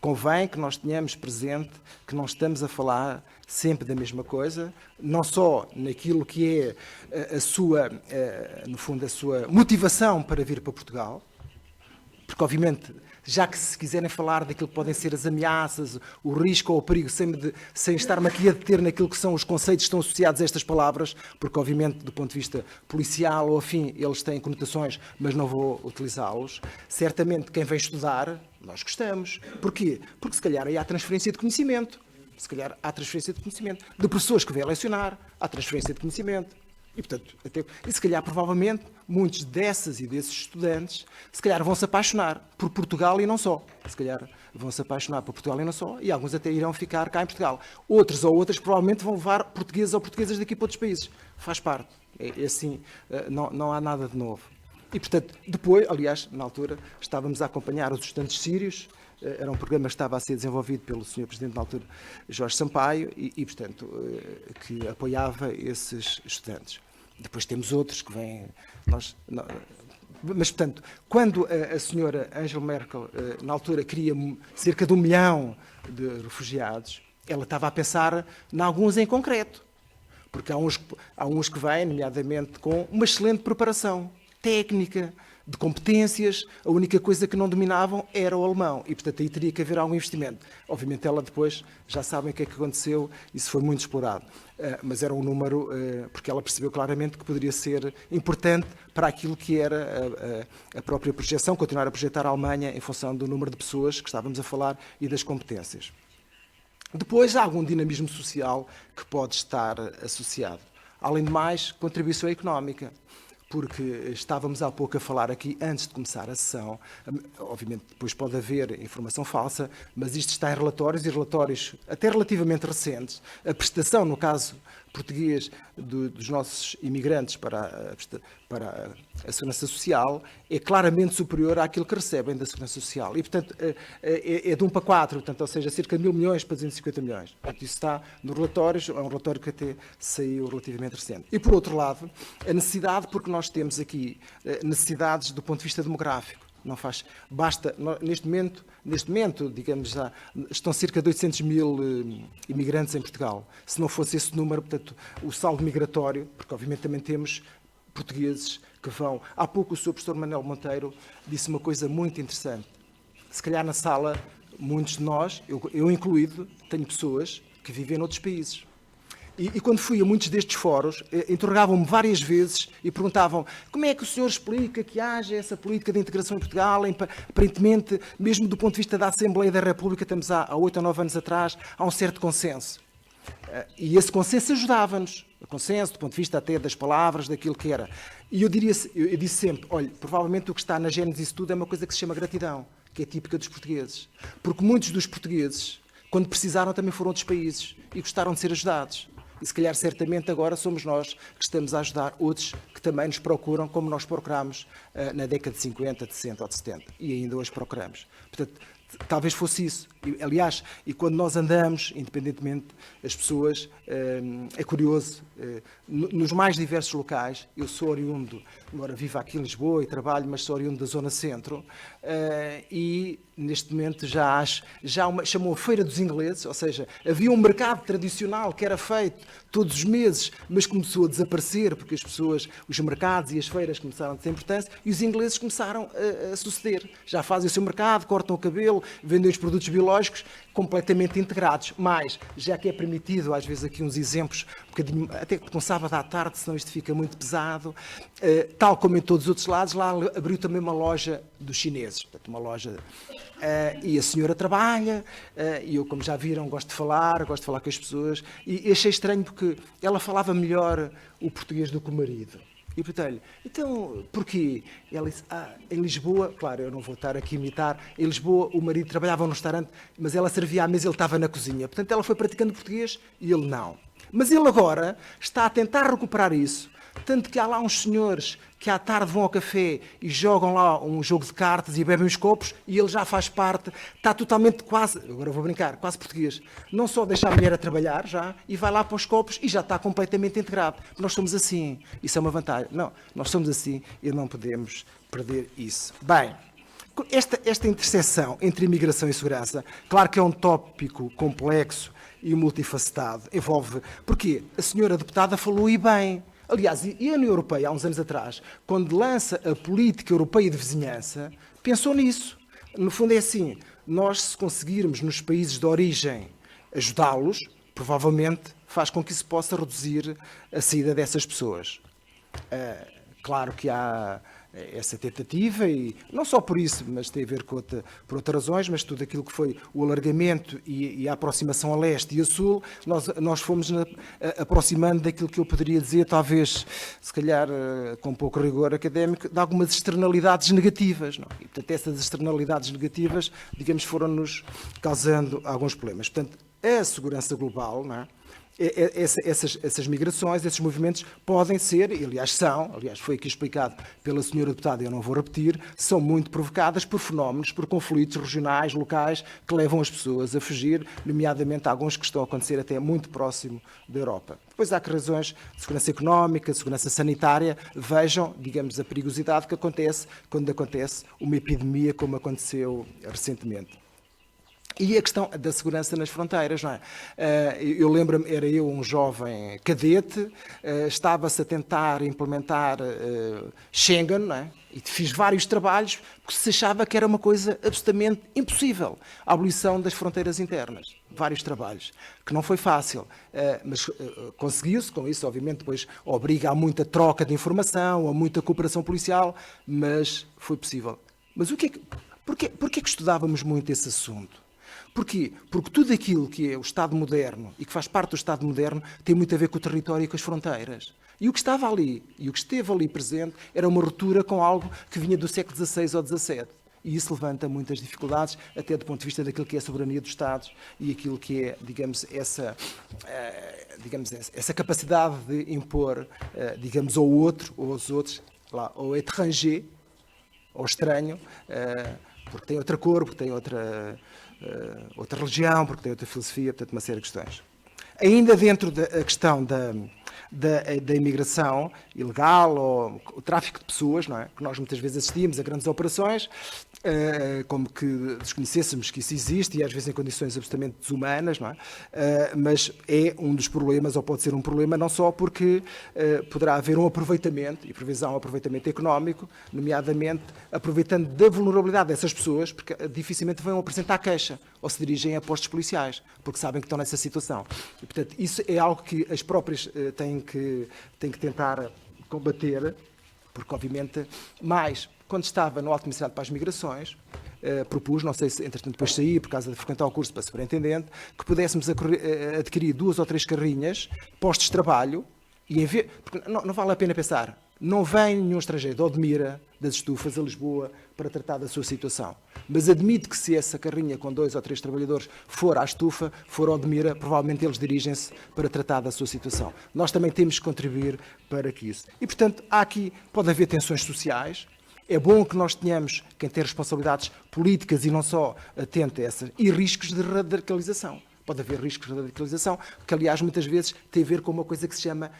C: Convém que nós tenhamos presente que não estamos a falar sempre da mesma coisa, não só naquilo que é a sua, no fundo, a sua motivação para vir para Portugal, porque obviamente, já que se quiserem falar daquilo que podem ser as ameaças, o risco ou o perigo, sem estar-me aqui a deter naquilo que são os conceitos que estão associados a estas palavras, porque obviamente do ponto de vista policial ou afim, eles têm conotações, mas não vou utilizá-los. Certamente quem vem estudar, nós gostamos. Porquê? Porque se calhar aí há transferência de conhecimento. Se calhar há transferência de conhecimento. De professores que vêm lecionar, há transferência de conhecimento. E, portanto, e se calhar, provavelmente, muitos dessas e desses estudantes, se calhar vão se apaixonar por Portugal e não só. Se calhar vão se apaixonar por Portugal e não só, e alguns até irão ficar cá em Portugal. Outros ou outras provavelmente vão levar portugueses ou portuguesas daqui para outros países. Faz parte. É assim, não há nada de novo. E, portanto, depois, aliás, na altura, estávamos a acompanhar os estudantes sírios. Era um programa que estava a ser desenvolvido pelo Sr. Presidente na altura, Jorge Sampaio, e portanto, que apoiava esses estudantes. Depois temos outros que vêm... Mas, portanto, quando a senhora Angela Merkel, na altura, queria cerca de 1 milhão de refugiados, ela estava a pensar em alguns em concreto. Porque há uns que vêm, nomeadamente, com uma excelente preparação técnica, de competências, a única coisa que não dominavam era o alemão. E, portanto, aí teria que haver algum investimento. Obviamente, ela depois, já sabem o que é que aconteceu, isso foi muito explorado. Mas era um número, porque ela percebeu claramente que poderia ser importante para aquilo que era a própria projeção, continuar a projetar a Alemanha em função do número de pessoas que estávamos a falar e das competências. Depois, há algum dinamismo social que pode estar associado. Além de mais, contribuição económica. Porque estávamos há pouco a falar aqui, antes de começar a sessão, obviamente depois pode haver informação falsa, mas isto está em relatórios, e relatórios até relativamente recentes. A prestação, no caso português, dos nossos imigrantes para a Segurança Social é claramente superior àquilo que recebem da Segurança Social. E, portanto, é de 1 para 4, portanto, ou seja, cerca de 1.000 milhões para 250 milhões. Portanto, isso está nos relatórios, é um relatório que até saiu relativamente recente. E, por outro lado, a necessidade, porque nós temos aqui necessidades do ponto de vista demográfico. Não faz, basta, neste momento, digamos, já estão cerca de 800 mil imigrantes em Portugal. Se não fosse esse número, portanto, o saldo migratório, porque obviamente também temos portugueses que vão... Há pouco o Sr. Professor Manuel Monteiro disse uma coisa muito interessante. Se calhar na sala, muitos de nós, eu incluído, tenho pessoas que vivem noutros países. E quando fui a muitos destes fóruns, interrogavam-me várias vezes e perguntavam como é que o senhor explica que haja essa política de integração em Portugal, aparentemente, mesmo do ponto de vista da Assembleia da República, estamos há 8 ou 9 anos atrás, há um certo consenso. E esse consenso ajudava-nos, o consenso do ponto de vista até das palavras, daquilo que era. E eu disse sempre, olha, provavelmente o que está na gênese disso tudo é uma coisa que se chama gratidão, que é típica dos portugueses. Porque muitos dos portugueses, quando precisaram, também foram outros países e gostaram de ser ajudados. E se calhar, certamente, agora somos nós que estamos a ajudar outros que também nos procuram, como nós procuramos na década de 50, de 60 ou de 70. E ainda hoje procuramos. Portanto, talvez fosse isso. Aliás, e quando nós andamos, independentemente, as pessoas, é curioso, nos mais diversos locais, eu sou oriundo, agora vivo aqui em Lisboa e trabalho, mas sou oriundo da Zona Centro, e neste momento já chamou a Feira dos Ingleses, ou seja, havia um mercado tradicional que era feito todos os meses, mas começou a desaparecer, porque as pessoas, os mercados e as feiras começaram a ter importância, e os ingleses começaram a suceder. Já fazem o seu mercado, cortam o cabelo, vendem os produtos biológicos completamente integrados. Mas, já que é permitido, às vezes aqui uns exemplos, um bocadinho, até com sábado à tarde, senão isto fica muito pesado, tal como em todos os outros lados, lá abriu também uma loja dos chineses, portanto, uma loja... e a senhora trabalha, e eu, como já viram, gosto de falar com as pessoas, e achei estranho porque ela falava melhor o português do que o marido. E perguntei-lhe, então, porquê? Ela disse, em Lisboa, claro, eu não vou estar aqui a imitar, em Lisboa o marido trabalhava num restaurante, mas ela servia à mesa e ele estava na cozinha. Portanto, ela foi praticando português e ele não. Mas ele agora está a tentar recuperar isso, tanto que há lá uns senhores que à tarde vão ao café e jogam lá um jogo de cartas e bebem os copos, e ele já faz parte, está totalmente quase, agora vou brincar, quase português. Não só deixa a mulher a trabalhar já, e vai lá para os copos e já está completamente integrado. Nós somos assim, isso é uma vantagem. Não, nós somos assim e não podemos perder isso. Bem, esta interseção entre imigração e segurança, claro que é um tópico complexo e multifacetado, envolve... Porquê? A senhora deputada falou e bem. Aliás, e a União Europeia, há uns anos atrás, quando lança a política europeia de vizinhança, pensou nisso. No fundo é assim, nós se conseguirmos nos países de origem ajudá-los, provavelmente faz com que isso possa reduzir a saída dessas pessoas. Claro que há essa tentativa, e não só por isso, mas tem a ver por outras razões, mas tudo aquilo que foi o alargamento e a aproximação a leste e a sul, nós fomos aproximando daquilo que eu poderia dizer, talvez, se calhar com pouco rigor académico, de algumas externalidades negativas. Não? E, portanto, essas externalidades negativas, digamos, foram-nos causando alguns problemas. Portanto, a segurança global, não é? Essas migrações, esses movimentos podem ser, e aliás foi aqui explicado pela senhora deputada, eu não vou repetir, são muito provocadas por fenómenos, por conflitos regionais, locais, que levam as pessoas a fugir, nomeadamente alguns que estão a acontecer até muito próximo da Europa. Depois há razões de segurança económica, de segurança sanitária. Vejam, digamos, a perigosidade que acontece quando acontece uma epidemia como aconteceu recentemente. E a questão da segurança nas fronteiras, não é? Eu lembro-me, era eu um jovem cadete, estava-se a tentar implementar Schengen, não é? E fiz vários trabalhos, porque se achava que era uma coisa absolutamente impossível, a abolição das fronteiras internas. Vários trabalhos, que não foi fácil, mas conseguiu-se. Com isso, obviamente, depois obriga a muita troca de informação, a muita cooperação policial, mas foi possível. Mas porquê que estudávamos muito esse assunto? Porquê? Porque tudo aquilo que é o Estado moderno e que faz parte do Estado moderno tem muito a ver com o território e com as fronteiras. E o que estava ali, e o que esteve ali presente, era uma ruptura com algo que vinha do século XVI ou XVII. E isso levanta muitas dificuldades, até do ponto de vista daquilo que é a soberania dos Estados e aquilo que é, digamos, essa capacidade de impor, digamos, ao outro, ou aos outros, ao étranger, ao estranho, porque tem outra cor, porque tem outra religião, porque tem outra filosofia, portanto, uma série de questões. Ainda dentro da questão da imigração ilegal ou o tráfico de pessoas, não é? Que nós muitas vezes assistimos a grandes operações, como que desconhecêssemos que isso existe e às vezes em condições absolutamente desumanas, não é? Mas é um dos problemas, ou pode ser um problema, não só porque poderá haver um aproveitamento, e previsão um aproveitamento económico, nomeadamente aproveitando da vulnerabilidade dessas pessoas, porque dificilmente vão apresentar queixa ou se dirigem a postos policiais, porque sabem que estão nessa situação. E, portanto, isso é algo que as próprias têm que tentar combater, porque, obviamente, mais quando estava no Alto Comissariado para as Migrações, propus, não sei se entretanto depois saí por causa de frequentar o curso para superintendente, que pudéssemos adquirir 2 ou 3 carrinhas, postos de trabalho, e porque não vale a pena pensar, não vem nenhum estrangeiro de Odmira, das estufas, a Lisboa, para tratar da sua situação. Mas admito que se essa carrinha com 2 ou 3 trabalhadores for à estufa, for a Odmira, provavelmente eles dirigem-se para tratar da sua situação. Nós também temos que contribuir para que isso. E, portanto, pode haver tensões sociais. É bom que nós tenhamos quem tem responsabilidades políticas e não só atento a essas, e riscos de radicalização. Pode haver riscos de radicalização, que, aliás, muitas vezes tem a ver com uma coisa que se chama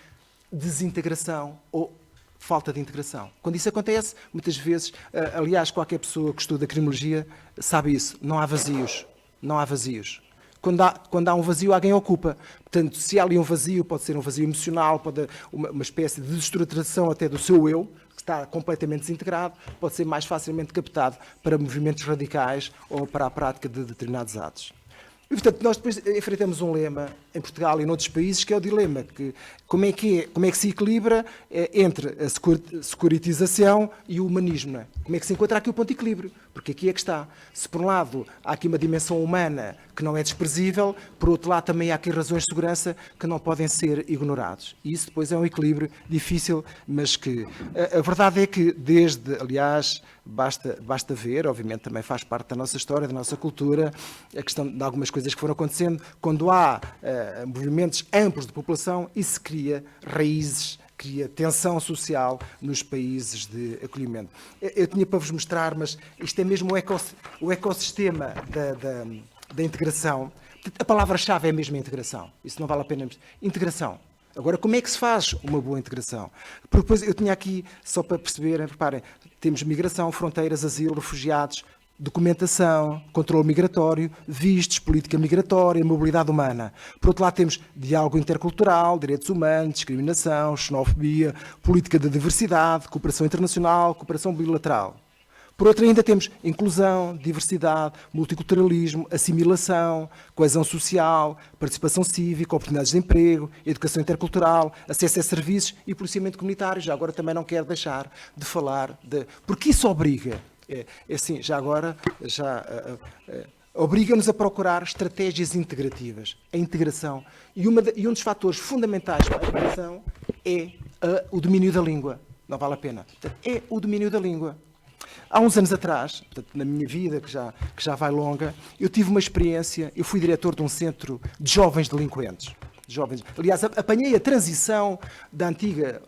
C: desintegração ou falta de integração. Quando isso acontece, muitas vezes, aliás, qualquer pessoa que estuda criminologia sabe isso, não há vazios. Não há vazios. Quando há um vazio, alguém ocupa. Portanto, se há ali um vazio, pode ser um vazio emocional, pode uma espécie de desestruturação até do seu eu, que está completamente desintegrado, pode ser mais facilmente captado para movimentos radicais ou para a prática de determinados atos. E, portanto, nós depois enfrentamos um lema em Portugal e noutros países, que é o dilema, que como é que se equilibra entre a securitização e o humanismo, não é? Como é que se encontra aqui o ponto de equilíbrio? Porque aqui é que está. Se por um lado há aqui uma dimensão humana que não é desprezível, por outro lado também há aqui razões de segurança que não podem ser ignorados. E isso depois é um equilíbrio difícil, mas que a verdade é que aliás, basta ver, obviamente também faz parte da nossa história, da nossa cultura, a questão de algumas coisas que foram acontecendo, quando há movimentos amplos de população, isso cria raízes, cria tensão social nos países de acolhimento. Eu tinha para vos mostrar, mas isto é mesmo o ecossistema da integração. A palavra-chave é mesmo a integração. Isso não vale a pena. Integração. Agora, como é que se faz uma boa integração? Porque depois eu tinha aqui, só para perceberem, reparem, temos migração, fronteiras, asilo, refugiados, documentação, controle migratório, vistos, política migratória, mobilidade humana. Por outro lado, temos diálogo intercultural, direitos humanos, discriminação, xenofobia, política de diversidade, cooperação internacional, cooperação bilateral. Por outro, ainda temos inclusão, diversidade, multiculturalismo, assimilação, coesão social, participação cívica, oportunidades de emprego, educação intercultural, acesso a serviços e policiamento comunitário. Já agora também não quero deixar de falar de... Porque isso obriga, assim, já agora, obriga-nos a procurar estratégias integrativas, a integração. E um dos fatores fundamentais para a integração é o domínio da língua. Não vale a pena. É o domínio da língua. Há uns anos atrás, portanto, na minha vida, que já vai longa, eu tive uma experiência, eu fui diretor de um centro de jovens delinquentes. Aliás, apanhei a transição da antiga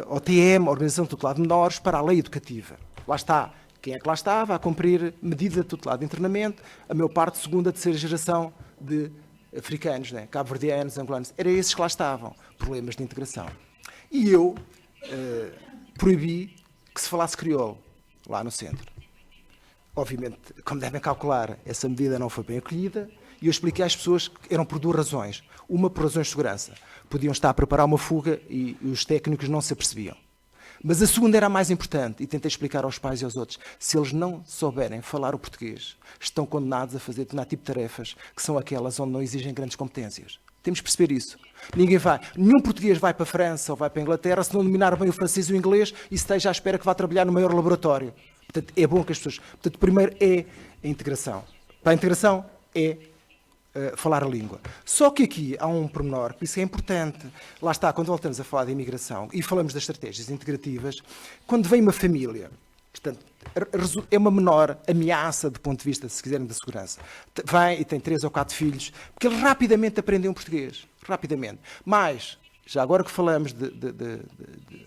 C: OTM, Organização Tutelar de Menores, para a lei educativa. Lá está. Quem é que lá estava a cumprir medida tutelar de internamento? A maior parte, segunda, terceira geração de africanos, né? Cabo-verdianos, angolanos. Eram esses que lá estavam. Problemas de integração. E eu proibi que se falasse crioulo lá no centro. Obviamente, como devem calcular, essa medida não foi bem acolhida e eu expliquei às pessoas que eram por duas razões. Uma, por razões de segurança. Podiam estar a preparar uma fuga e os técnicos não se apercebiam. Mas a segunda era a mais importante e tentei explicar aos pais e aos outros. Se eles não souberem falar o português, estão condenados a fazer determinado tipo de tarefas que são aquelas onde não exigem grandes competências. Temos de perceber isso. Nenhum português vai para a França ou vai para a Inglaterra se não dominar bem o francês e o inglês e se esteja à espera que vá trabalhar no maior laboratório. Portanto, é bom que as pessoas... Portanto, primeiro é a integração. Para a integração é falar a língua. Só que aqui há um pormenor, por isso é importante. Lá está, quando voltamos a falar de imigração e falamos das estratégias integrativas, quando vem uma família, portanto, é uma menor ameaça do ponto de vista, se quiserem, da segurança. Vem e tem 3 ou 4 filhos, porque eles rapidamente aprendem o português. Rapidamente. Mas, já agora que falamos de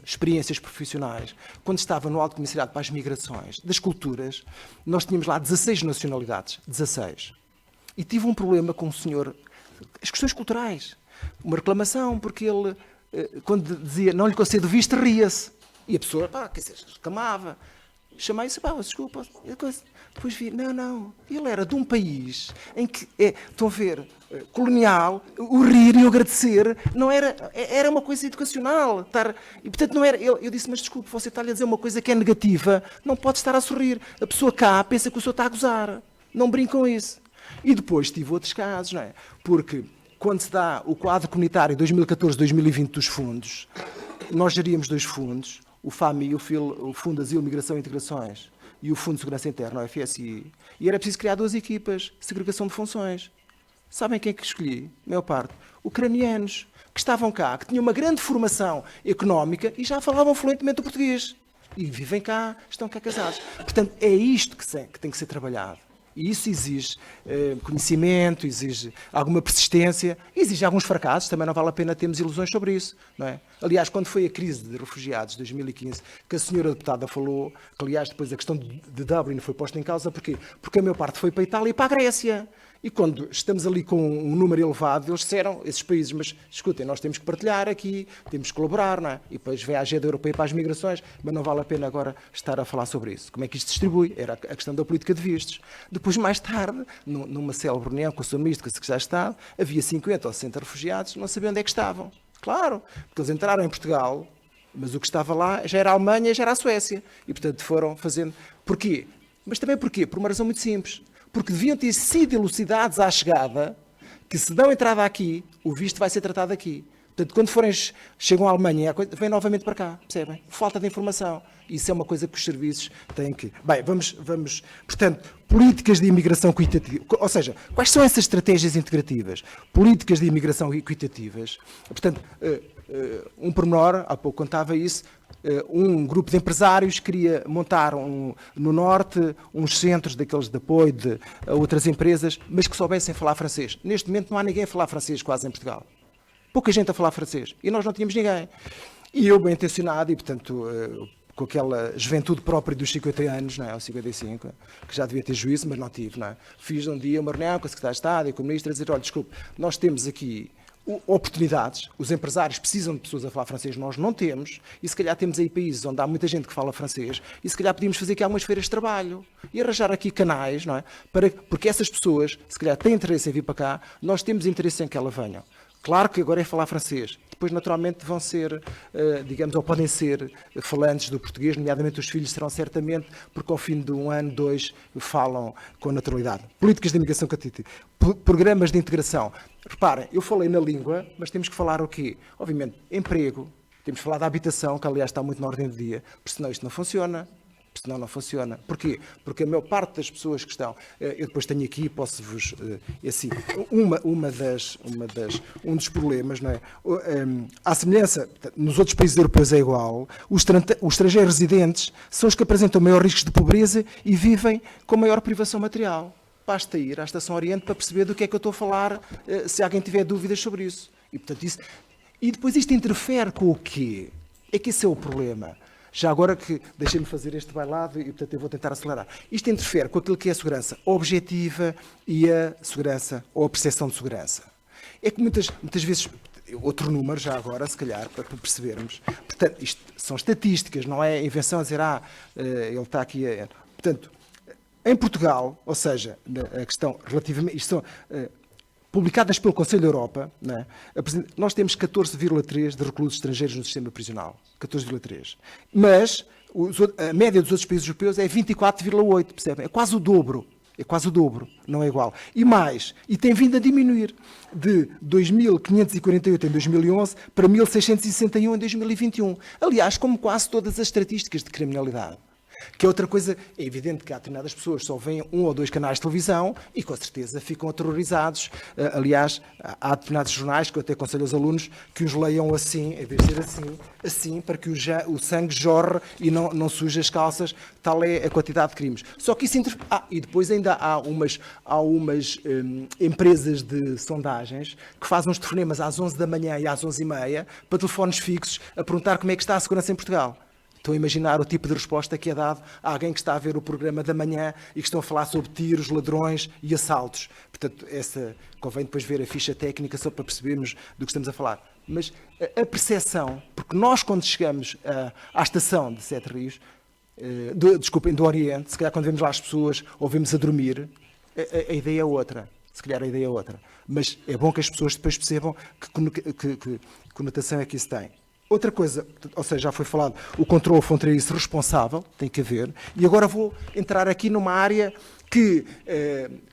C: experiências profissionais, quando estava no Alto Comissariado para as Migrações, das culturas, nós tínhamos lá 16 nacionalidades. 16. E tive um problema com o senhor, as questões culturais. Uma reclamação, porque ele, quando dizia não lhe concedo visto, ria-se. E a pessoa, quer dizer, reclamava. Chamei-se, desculpa. Depois vi, não. Ele era de um país em que, estão a ver, colonial, o rir e o agradecer, não era uma coisa educacional. E, portanto, não era. Eu disse, mas desculpe, você está-lhe a dizer uma coisa que é negativa, não pode estar a sorrir. A pessoa cá pensa que o senhor está a gozar. Não brinque com isso. E depois tive outros casos, não é? Porque quando se dá o quadro comunitário 2014-2020 dos fundos, nós geríamos 2 fundos, o FAMI, o Fundo de Asilo, Migração e Integrações, e o Fundo de Segurança Interna, o FSI. E era preciso criar 2 equipas, segregação de funções. Sabem quem é que escolhi? A maior parte. Ucranianos, que estavam cá, que tinham uma grande formação económica e já falavam fluentemente o português. E vivem cá, estão cá casados. Portanto, é isto que tem que ser trabalhado. E isso exige conhecimento, exige alguma persistência, exige alguns fracassos, também não vale a pena termos ilusões sobre isso, não é? Aliás, quando foi a crise de refugiados de 2015, que a senhora deputada falou, que aliás depois a questão de Dublin foi posta em causa, porquê? Porque a maior parte foi para a Itália e para a Grécia. E quando estamos ali com um número elevado, eles disseram, esses países, mas escutem, nós temos que partilhar aqui, temos que colaborar, não é? E depois vem a Agenda Europeia para as Migrações, mas não vale a pena agora estar a falar sobre isso. Como é que isto se distribui? Era a questão da política de vistos. Depois, mais tarde, numa célebre reunião com o Sr. Ministro, com o Secretário de Estado, havia 50 ou 60 refugiados, não sabiam onde é que estavam. Claro, porque eles entraram em Portugal, mas o que estava lá já era a Alemanha, já era a Suécia. E, portanto, foram fazendo... Porquê? Mas também porquê? Por uma razão muito simples. Porque deviam ter sido elucidados à chegada que se dão entrada aqui, o visto vai ser tratado aqui. Portanto, quando chegam à Alemanha, vêm novamente para cá, percebem? Falta de informação. Isso é uma coisa que os serviços têm que... Bem, vamos... Portanto, políticas de imigração equitativa. Ou seja, quais são essas estratégias integrativas? Políticas de imigração equitativas. Portanto, um pormenor, há pouco contava isso, um grupo de empresários queria montar no Norte uns centros daqueles de apoio a outras empresas, mas que soubessem falar francês. Neste momento não há ninguém a falar francês quase em Portugal. Pouca gente a falar francês. E nós não tínhamos ninguém. E eu, bem intencionado, e portanto, com aquela juventude própria dos 50 anos, não é? Ou 55, que já devia ter juízo, mas não tive, não é? Fiz um dia uma reunião com o Secretário de Estado e com o Ministro a dizer, olha, desculpe, nós temos aqui oportunidades. Os empresários precisam de pessoas a falar francês, nós não temos, e se calhar temos aí países onde há muita gente que fala francês, e se calhar podíamos fazer aqui algumas feiras de trabalho e arranjar aqui canais, não é? Porque essas pessoas, se calhar, têm interesse em vir para cá, nós temos interesse em que elas venham. Claro que agora é falar francês. Depois, naturalmente, vão ser, digamos, ou podem ser falantes do português, nomeadamente os filhos serão certamente, porque ao fim de 1 ano, 2, falam com naturalidade. Políticas de imigração contínua, programas de integração. Reparem, eu falei na língua, mas temos que falar o quê? Obviamente, emprego, temos que falar da habitação, que aliás está muito na ordem do dia, porque senão isto não funciona. Senão não funciona. Porquê? Porque a maior parte das pessoas que estão... Eu depois tenho aqui, posso-vos... assim, um dos problemas, não é? À semelhança, nos outros países europeus é igual, os estrangeiros residentes são os que apresentam maior risco de pobreza e vivem com maior privação material. Basta ir à Estação Oriente para perceber do que é que eu estou a falar, se alguém tiver dúvidas sobre isso. E, portanto, isso... E depois isto interfere com o quê? É que esse é o problema. Já agora que deixem-me fazer este bailado e, portanto, eu vou tentar acelerar. Isto interfere com aquilo que é a segurança objetiva e a segurança ou a percepção de segurança. É que muitas vezes, outro número já agora, se calhar, para percebermos, portanto, isto são estatísticas, não é invenção a dizer, ele está aqui a... Portanto, em Portugal, ou seja, a questão relativamente... Isto são... publicadas pelo Conselho da Europa, não é? Nós temos 14,3 de reclusos estrangeiros no sistema prisional. 14,3. Mas a média dos outros países europeus é 24,8, percebem? É quase o dobro. É quase o dobro, não é igual. E mais, e tem vindo a diminuir de 2.548 em 2011 para 1.661 em 2021. Aliás, como quase todas as estatísticas de criminalidade. Que é outra coisa, é evidente que há determinadas pessoas que só veem 1 ou 2 canais de televisão e com certeza ficam aterrorizados. Aliás, há determinados jornais que eu até aconselho aos alunos que os leiam assim, em vez de ser assim, para que o sangue jorre e não suje as calças, tal é a quantidade de crimes. Só que isso e depois ainda há umas empresas de sondagens que fazem uns telefonemas às 11 da manhã e às 11h30 para telefones fixos a perguntar como é que está a segurança em Portugal. Estão a imaginar o tipo de resposta que é dado a alguém que está a ver o programa da manhã e que estão a falar sobre tiros, ladrões e assaltos. Portanto, convém depois ver a ficha técnica só para percebermos do que estamos a falar. Mas a percepção, porque nós quando chegamos à estação de Sete Rios, do Oriente, se calhar quando vemos lá as pessoas ou vemos a dormir, a ideia é outra. Se calhar a ideia é outra. Mas é bom que as pessoas depois percebam que conotação é que isso tem. Outra coisa, ou seja, já foi falado, o controle fronteiriço responsável, tem que haver, e agora vou entrar aqui numa área que,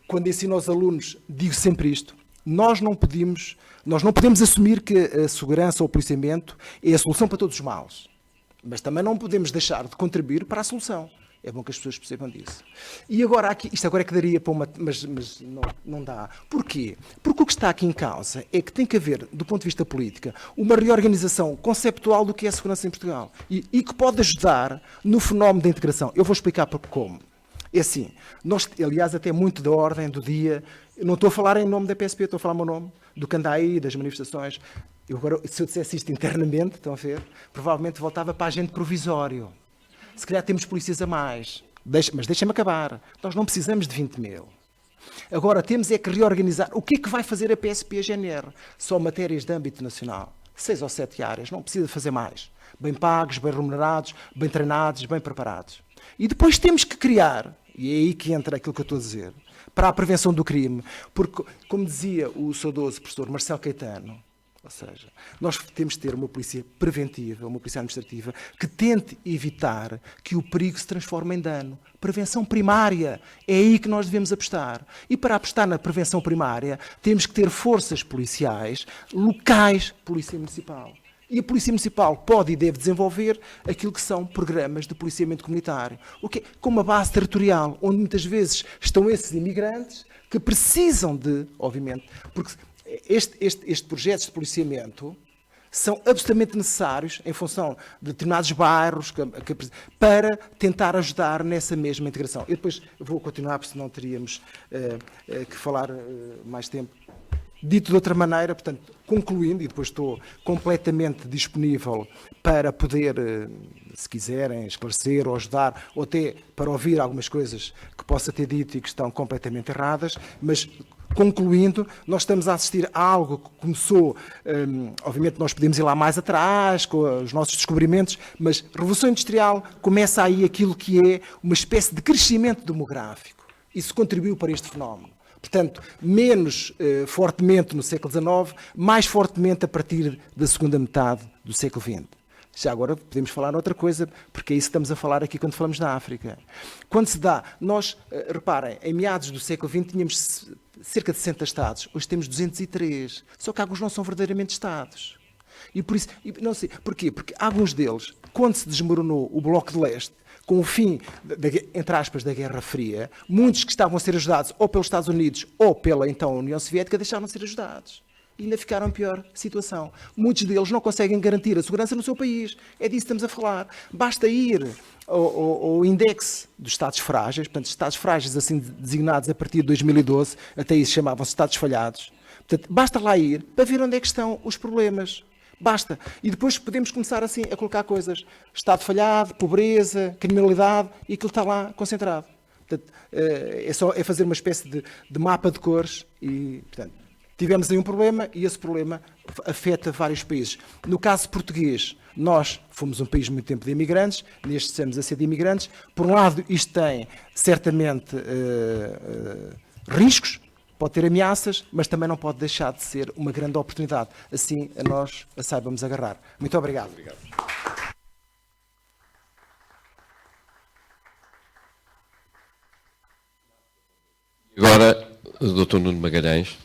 C: quando ensino aos alunos, digo sempre isto, nós não podemos assumir que a segurança ou o policiamento é a solução para todos os males, mas também não podemos deixar de contribuir para a solução. É bom que as pessoas percebam disso. E agora, isto agora é que daria para uma... Mas não dá. Porquê? Porque o que está aqui em causa é que tem que haver, do ponto de vista política, uma reorganização conceptual do que é a segurança em Portugal. E que pode ajudar no fenómeno da integração. Eu vou explicar como. É assim, aliás, até muito da ordem do dia... Eu não estou a falar em nome da PSP, estou a falar o meu nome, do que anda aí, das manifestações. Agora, se eu dissesse isto internamente, estão a ver, provavelmente voltava para agente provisório. Se calhar temos polícias a mais, mas deixem-me acabar. Nós não precisamos de 20 mil. Agora, temos é que reorganizar. O que é que vai fazer a PSP e a GNR? Só matérias de âmbito nacional. 6 ou 7 áreas, não precisa fazer mais. Bem pagos, bem remunerados, bem treinados, bem preparados. E depois temos que criar, e é aí que entra aquilo que eu estou a dizer, para a prevenção do crime. Porque, como dizia o saudoso professor Marcelo Caetano, ou seja, nós temos de ter uma polícia preventiva, uma polícia administrativa, que tente evitar que o perigo se transforme em dano. Prevenção primária, é aí que nós devemos apostar. E para apostar na prevenção primária, temos que ter forças policiais locais, polícia municipal. E a Polícia Municipal pode e deve desenvolver aquilo que são programas de policiamento comunitário. Com uma base territorial, onde muitas vezes estão esses imigrantes que precisam de, obviamente, porque estes projetos de policiamento são absolutamente necessários em função de determinados bairros para tentar ajudar nessa mesma integração. Eu depois vou continuar, porque senão teríamos que falar mais tempo. Dito de outra maneira, portanto, concluindo, e depois estou completamente disponível para poder, se quiserem, esclarecer ou ajudar, ou até para ouvir algumas coisas que possa ter dito e que estão completamente erradas, mas concluindo, nós estamos a assistir a algo que começou, obviamente nós podemos ir lá mais atrás, com os nossos descobrimentos, mas Revolução Industrial começa aí aquilo que é uma espécie de crescimento demográfico. Isso contribuiu para este fenómeno. Portanto, menos fortemente no século XIX, mais fortemente a partir da segunda metade do século XX. Já agora podemos falar outra coisa, porque é isso que estamos a falar aqui quando falamos da África. Quando se dá, nós, reparem, em meados do século XX tínhamos cerca de 60 Estados, hoje temos 203, só que alguns não são verdadeiramente Estados. E por isso, não sei, porquê? Porque alguns deles, quando se desmoronou o Bloco de Leste, com o fim, entre aspas, da Guerra Fria, muitos que estavam a ser ajudados ou pelos Estados Unidos ou pela então União Soviética deixaram de ser ajudados. E ainda ficaram em pior situação. Muitos deles não conseguem garantir a segurança no seu país. É disso que estamos a falar. Basta ir ao índice dos Estados frágeis, portanto, Estados frágeis assim designados a partir de 2012, até isso chamavam-se Estados falhados. Portanto, basta lá ir para ver onde é que estão os problemas. Basta. E depois podemos começar assim a colocar coisas. Estado falhado, pobreza, criminalidade, e aquilo está lá concentrado. Portanto, é fazer uma espécie de mapa de cores e, portanto, tivemos aí um problema e esse problema afeta vários países. No caso português, nós fomos um país muito tempo de imigrantes, neste estamos a ser de imigrantes. Por um lado, isto tem certamente riscos, pode ter ameaças, mas também não pode deixar de ser uma grande oportunidade. Assim, nós a saibamos agarrar. Muito obrigado.
A: Obrigado. Agora, o Dr. Nuno Magalhães.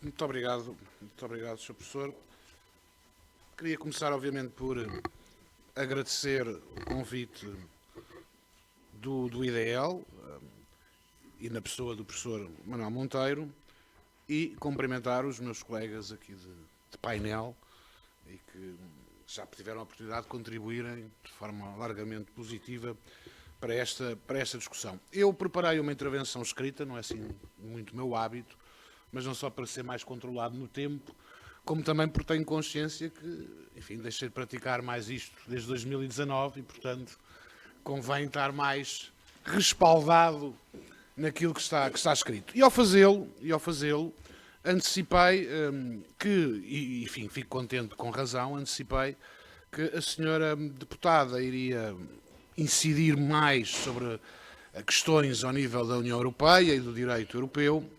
D: Muito obrigado, Sr. Professor. Queria começar, obviamente, por agradecer o convite do IDL e na pessoa do professor Manuel Monteiro e cumprimentar os meus colegas aqui de painel e que já tiveram a oportunidade de contribuírem de forma largamente positiva para esta discussão. Eu preparei uma intervenção escrita, não é assim muito meu hábito, mas não só para ser mais controlado no tempo, como também porque tenho consciência que, enfim, deixei de praticar mais isto desde 2019 e, portanto, convém estar mais respaldado naquilo que está escrito. E ao fazê-lo, antecipei que, enfim, fico contente com razão, antecipei que a senhora deputada iria incidir mais sobre questões ao nível da União Europeia e do direito europeu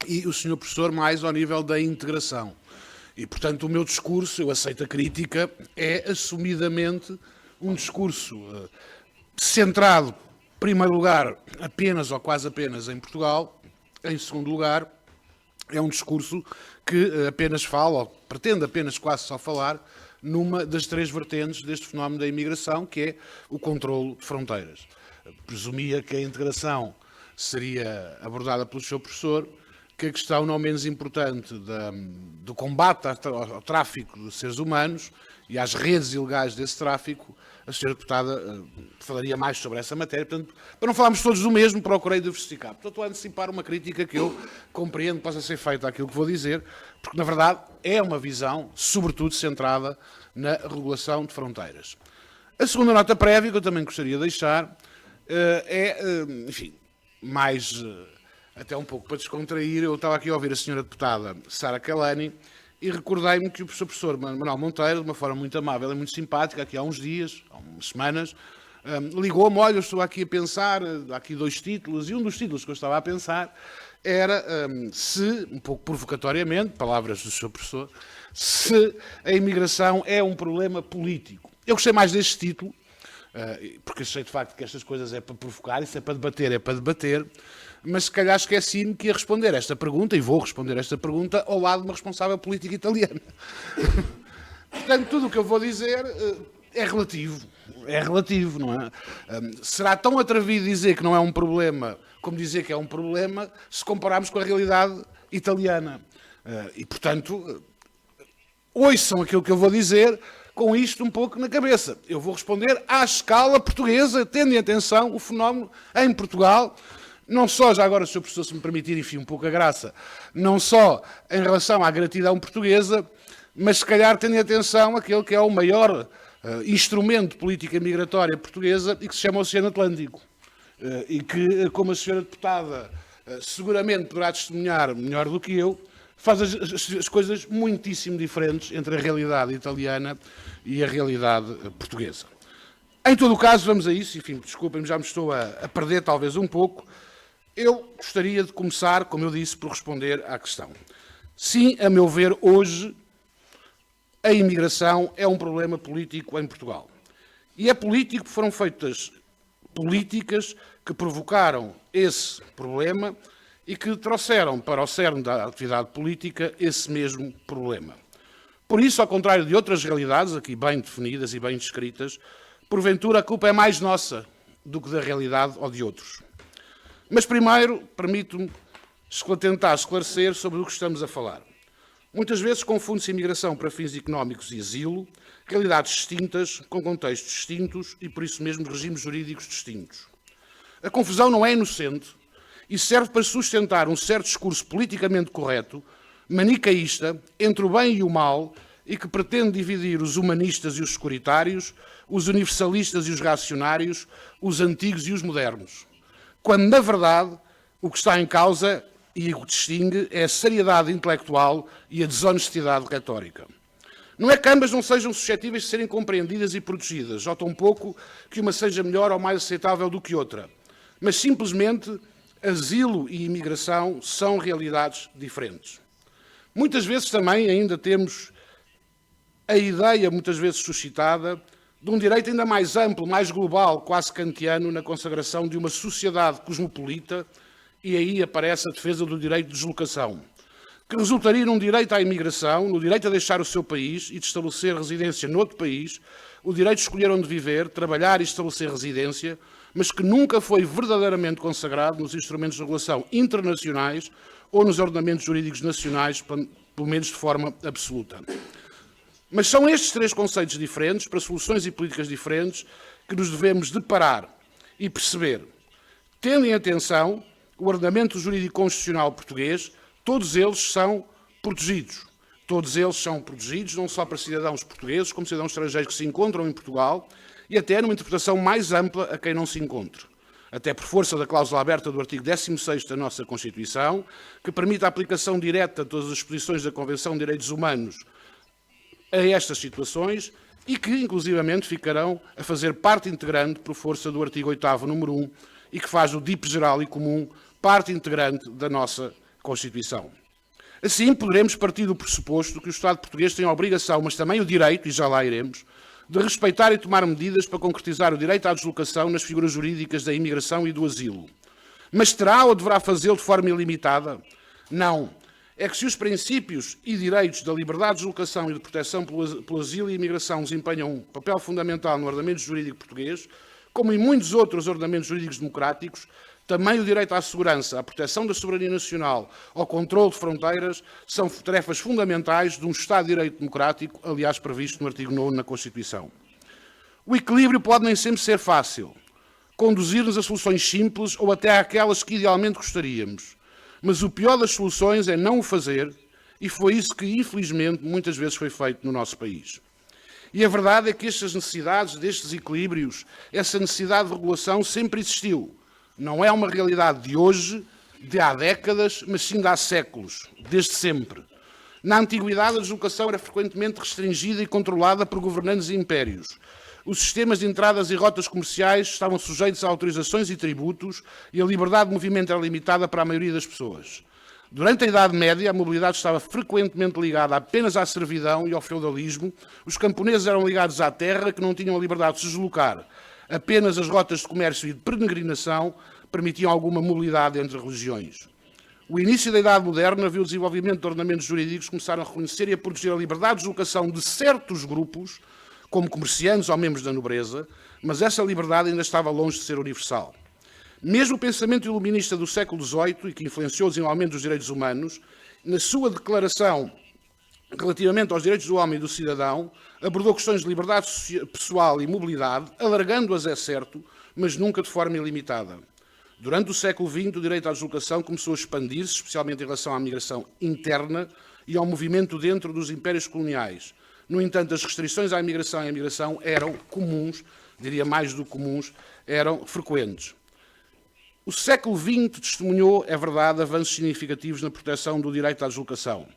D: e o senhor professor mais ao nível da integração. E, portanto, o meu discurso, eu aceito a crítica, é assumidamente um discurso centrado, em primeiro lugar, apenas ou quase apenas em Portugal. Em segundo lugar, é um discurso que apenas fala, ou pretende apenas quase só falar, numa das três vertentes deste fenómeno da imigração, que é o controlo de fronteiras. Presumia que a integração seria abordada pelo seu professor, que a questão não menos importante do combate ao tráfico de seres humanos e às redes ilegais desse tráfico, a senhora deputada falaria mais sobre essa matéria. Portanto, para não falarmos todos do mesmo, procurei diversificar. Portanto, estou a antecipar uma crítica que eu compreendo que possa ser feita àquilo que vou dizer, porque, na verdade, é uma visão, sobretudo, centrada na regulação de fronteiras. A segunda nota prévia que eu também gostaria de deixar enfim, mais... até um pouco para descontrair, eu estava aqui a ouvir a senhora deputada Sara Calani e recordei-me que o professor Manuel Monteiro, de uma forma muito amável e muito simpática, aqui há uns dias, há umas semanas, ligou-me: olha, eu estou aqui a pensar, há aqui dois títulos, e um dos títulos que eu estava a pensar era se, um pouco provocatoriamente, palavras do seu professor, se a imigração é um problema político. Eu gostei mais deste título, porque achei de facto que estas coisas é para provocar, isso é para debater, mas se calhar esqueci-me que ia responder esta pergunta, e vou responder esta pergunta, ao lado de uma responsável política italiana. Portanto, tudo o que eu vou dizer é relativo, não é? Será tão atrevido dizer que não é um problema como dizer que é um problema se compararmos com a realidade italiana. E, portanto, ouçam aquilo que eu vou dizer com isto um pouco na cabeça. Eu vou responder à escala portuguesa, tendo em atenção o fenómeno em Portugal, não só, já agora, Sr. Professor, se me permitir, enfim, um pouco a graça, não só em relação à gratidão portuguesa, mas se calhar tendo em atenção aquele que é o maior instrumento de política migratória portuguesa e que se chama Oceano Atlântico. e que, como a senhora deputada seguramente poderá testemunhar melhor do que eu, faz as coisas muitíssimo diferentes entre a realidade italiana e a realidade portuguesa. Em todo o caso, vamos a isso, enfim, desculpem-me, já me estou a perder talvez um pouco. Eu gostaria de começar, como eu disse, por responder à questão. Sim, a meu ver, hoje, a imigração é um problema político em Portugal. E é político porque foram feitas políticas que provocaram esse problema e que trouxeram para o cerne da atividade política esse mesmo problema. Por isso, ao contrário de outras realidades, aqui bem definidas e bem descritas, porventura a culpa é mais nossa do que da realidade ou de outros. Mas primeiro, permito-me tentar esclarecer sobre o que estamos a falar. Muitas vezes confunde-se imigração para fins económicos e asilo, realidades distintas, com contextos distintos e, por isso mesmo, regimes jurídicos distintos. A confusão não é inocente e serve para sustentar um certo discurso politicamente correto, manicaísta, entre o bem e o mal, e que pretende dividir os humanistas e os securitários, os universalistas e os reacionários, os antigos e os modernos. Quando, na verdade, o que está em causa e o que distingue é a seriedade intelectual e a desonestidade retórica. Não é que ambas não sejam suscetíveis de serem compreendidas e protegidas, ou tampouco que uma seja melhor ou mais aceitável do que outra, mas simplesmente asilo e imigração são realidades diferentes. Muitas vezes também ainda temos a ideia, muitas vezes suscitada, de um direito ainda mais amplo, mais global, quase kantiano, na consagração de uma sociedade cosmopolita, e aí aparece a defesa do direito de deslocação, que resultaria num direito à imigração, no direito a deixar o seu país e de estabelecer residência noutro país, o direito de escolher onde viver, trabalhar e estabelecer residência, mas que nunca foi verdadeiramente consagrado nos instrumentos de regulação internacionais ou nos ordenamentos jurídicos nacionais, pelo menos de forma absoluta. Mas são estes três conceitos diferentes, para soluções e políticas diferentes, que nos devemos deparar e perceber. Tendo em atenção o ordenamento jurídico constitucional português, todos eles são protegidos. Todos eles são protegidos não só para cidadãos portugueses, como cidadãos estrangeiros que se encontram em Portugal, e até numa interpretação mais ampla a quem não se encontre. Até por força da cláusula aberta do artigo 16º da nossa Constituição, que permite a aplicação direta de todas as disposições da Convenção de Direitos Humanos a estas situações e que, inclusivamente, ficarão a fazer parte integrante por força do artigo 8º, número 1, e que faz do DIP geral e comum parte integrante da nossa Constituição. Assim, poderemos partir do pressuposto que o Estado português tem a obrigação, mas também o direito, e já lá iremos, de respeitar e tomar medidas para concretizar o direito à deslocação nas figuras jurídicas da imigração e do asilo. Mas terá ou deverá fazê-lo de forma ilimitada? Não. É que se os princípios e direitos da liberdade de deslocação e de proteção pelo asilo e imigração desempenham um papel fundamental no ordenamento jurídico português, como em muitos outros ordenamentos jurídicos democráticos, também o direito à segurança, à proteção da soberania nacional, ao controle de fronteiras, são tarefas fundamentais de um Estado de Direito democrático, aliás previsto no artigo 9º na Constituição. O equilíbrio pode nem sempre ser fácil, conduzir-nos a soluções simples ou até àquelas que idealmente gostaríamos. Mas o pior das soluções é não o fazer, e foi isso que, infelizmente, muitas vezes foi feito no nosso país. E a verdade é que estas necessidades, destes equilíbrios, essa necessidade de regulação sempre existiu. Não é uma realidade de hoje, de há décadas, mas sim de há séculos, desde sempre. Na antiguidade, a deslocação era frequentemente restringida e controlada por governantes e impérios. Os sistemas de entradas e rotas comerciais estavam sujeitos a autorizações e tributos e a liberdade de movimento era limitada para a maioria das pessoas. Durante a Idade Média, a mobilidade estava frequentemente ligada apenas à servidão e ao feudalismo. Os camponeses eram ligados à terra, que não tinham a liberdade de se deslocar. Apenas as rotas de comércio e de peregrinação permitiam alguma mobilidade entre regiões. O início da Idade Moderna viu o desenvolvimento de ordenamentos jurídicos que começaram a reconhecer e a proteger a liberdade de deslocação de certos grupos, como comerciantes ou membros da nobreza, mas essa liberdade ainda estava longe de ser universal. Mesmo o pensamento iluminista do século XVIII, e que influenciou o desenvolvimento dos direitos humanos, na sua declaração relativamente aos direitos do homem e do cidadão, abordou questões de liberdade pessoal e mobilidade, alargando-as, é certo, mas nunca de forma ilimitada. Durante o século XX, o direito à deslocação começou a expandir-se, especialmente em relação à migração interna e ao movimento dentro dos impérios coloniais. No entanto, as restrições à imigração e à imigração eram comuns, diria mais do que comuns, eram frequentes. O século XX testemunhou, é verdade, avanços significativos na proteção do direito à deslocação.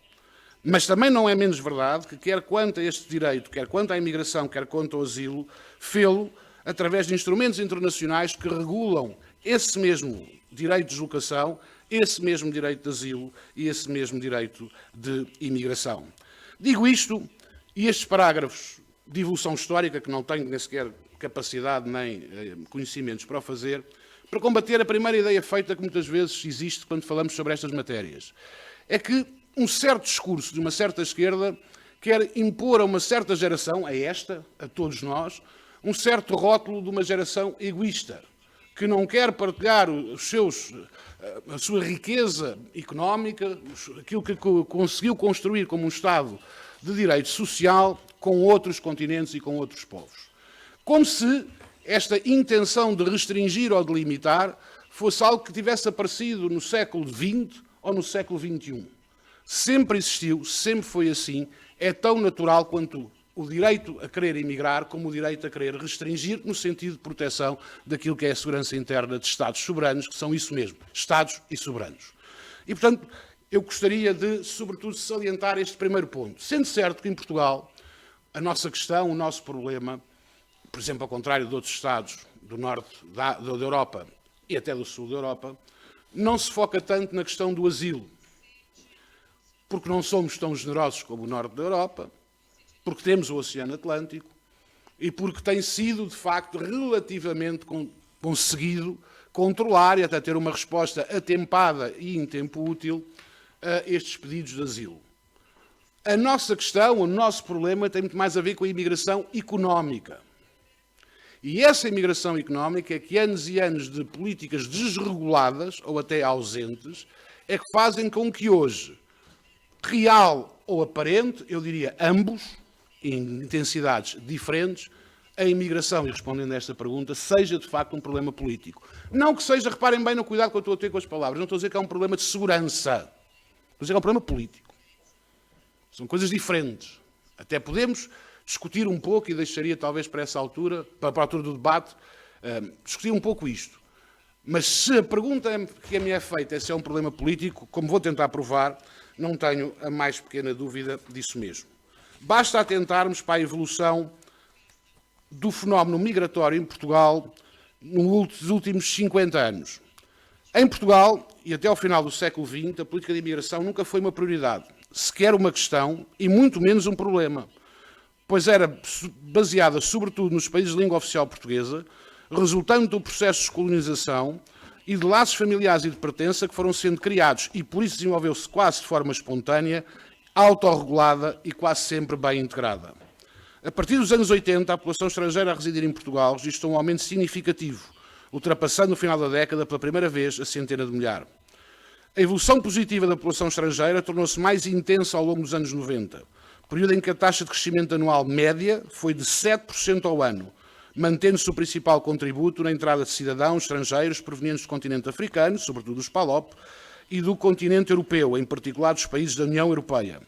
D: Mas também não é menos verdade que, quer quanto a este direito, quer quanto à imigração, quer quanto ao asilo, fê-lo através de instrumentos internacionais que regulam esse mesmo direito de deslocação, esse mesmo direito de asilo e esse mesmo direito de imigração. Digo isto, e estes parágrafos de evolução histórica, que não tenho nem sequer capacidade nem conhecimentos para o fazer, para combater a primeira ideia feita que muitas vezes existe quando falamos sobre estas matérias. É que um certo discurso de uma certa esquerda quer impor a uma certa geração, a esta, a todos nós, um certo rótulo de uma geração egoísta, que não quer partilhar a sua riqueza económica, aquilo que conseguiu construir como um Estado de direito social com outros continentes e com outros povos. Como se esta intenção de restringir ou de limitar fosse algo que tivesse aparecido no século XX ou no século XXI. Sempre existiu, sempre foi assim, é tão natural quanto o direito a querer emigrar como o direito a querer restringir no sentido de proteção daquilo que é a segurança interna de Estados soberanos, que são isso mesmo, Estados e soberanos. E, portanto, eu gostaria de, sobretudo, salientar este primeiro ponto. Sendo certo que em Portugal, a nossa questão, o nosso problema, por exemplo, ao contrário de outros Estados do norte da Europa e até do sul da Europa, não se foca tanto na questão do asilo, porque não somos tão generosos como o norte da Europa, porque temos o Oceano Atlântico e porque tem sido, de facto, relativamente conseguido controlar e até ter uma resposta atempada e em tempo útil a estes pedidos de asilo. A nossa questão, o nosso problema tem muito mais a ver com a imigração económica. E essa imigração económica é que anos e anos de políticas desreguladas ou até ausentes é que fazem com que hoje, real ou aparente, eu diria ambos, em intensidades diferentes, a imigração, e respondendo a esta pergunta, seja de facto um problema político. Não que seja, reparem bem no cuidado que eu estou a ter com as palavras, não estou a dizer que é um problema de segurança, estou a dizer que é um problema político. São coisas diferentes. Até podemos discutir um pouco, e deixaria talvez para essa altura, para a altura do debate, discutir um pouco isto. Mas se a pergunta que me é feita é se é um problema político, como vou tentar provar, não tenho a mais pequena dúvida disso mesmo. Basta atentarmos para a evolução do fenómeno migratório em Portugal nos últimos 50 anos. Em Portugal, e até ao final do século XX, a política de imigração nunca foi uma prioridade, sequer uma questão e muito menos um problema, pois era baseada sobretudo nos países de língua oficial portuguesa, resultando do processo de descolonização e de laços familiares e de pertença que foram sendo criados e por isso desenvolveu-se quase de forma espontânea, autorregulada e quase sempre bem integrada. A partir dos anos 80, a população estrangeira a residir em Portugal registrou um aumento significativo, ultrapassando no final da década pela primeira vez a centena de milhar. A evolução positiva da população estrangeira tornou-se mais intensa ao longo dos anos 90, período em que a taxa de crescimento anual média foi de 7% ao ano, mantendo-se o principal contributo na entrada de cidadãos estrangeiros provenientes do continente africano, sobretudo dos PALOP, e do continente europeu, em particular dos países da União Europeia.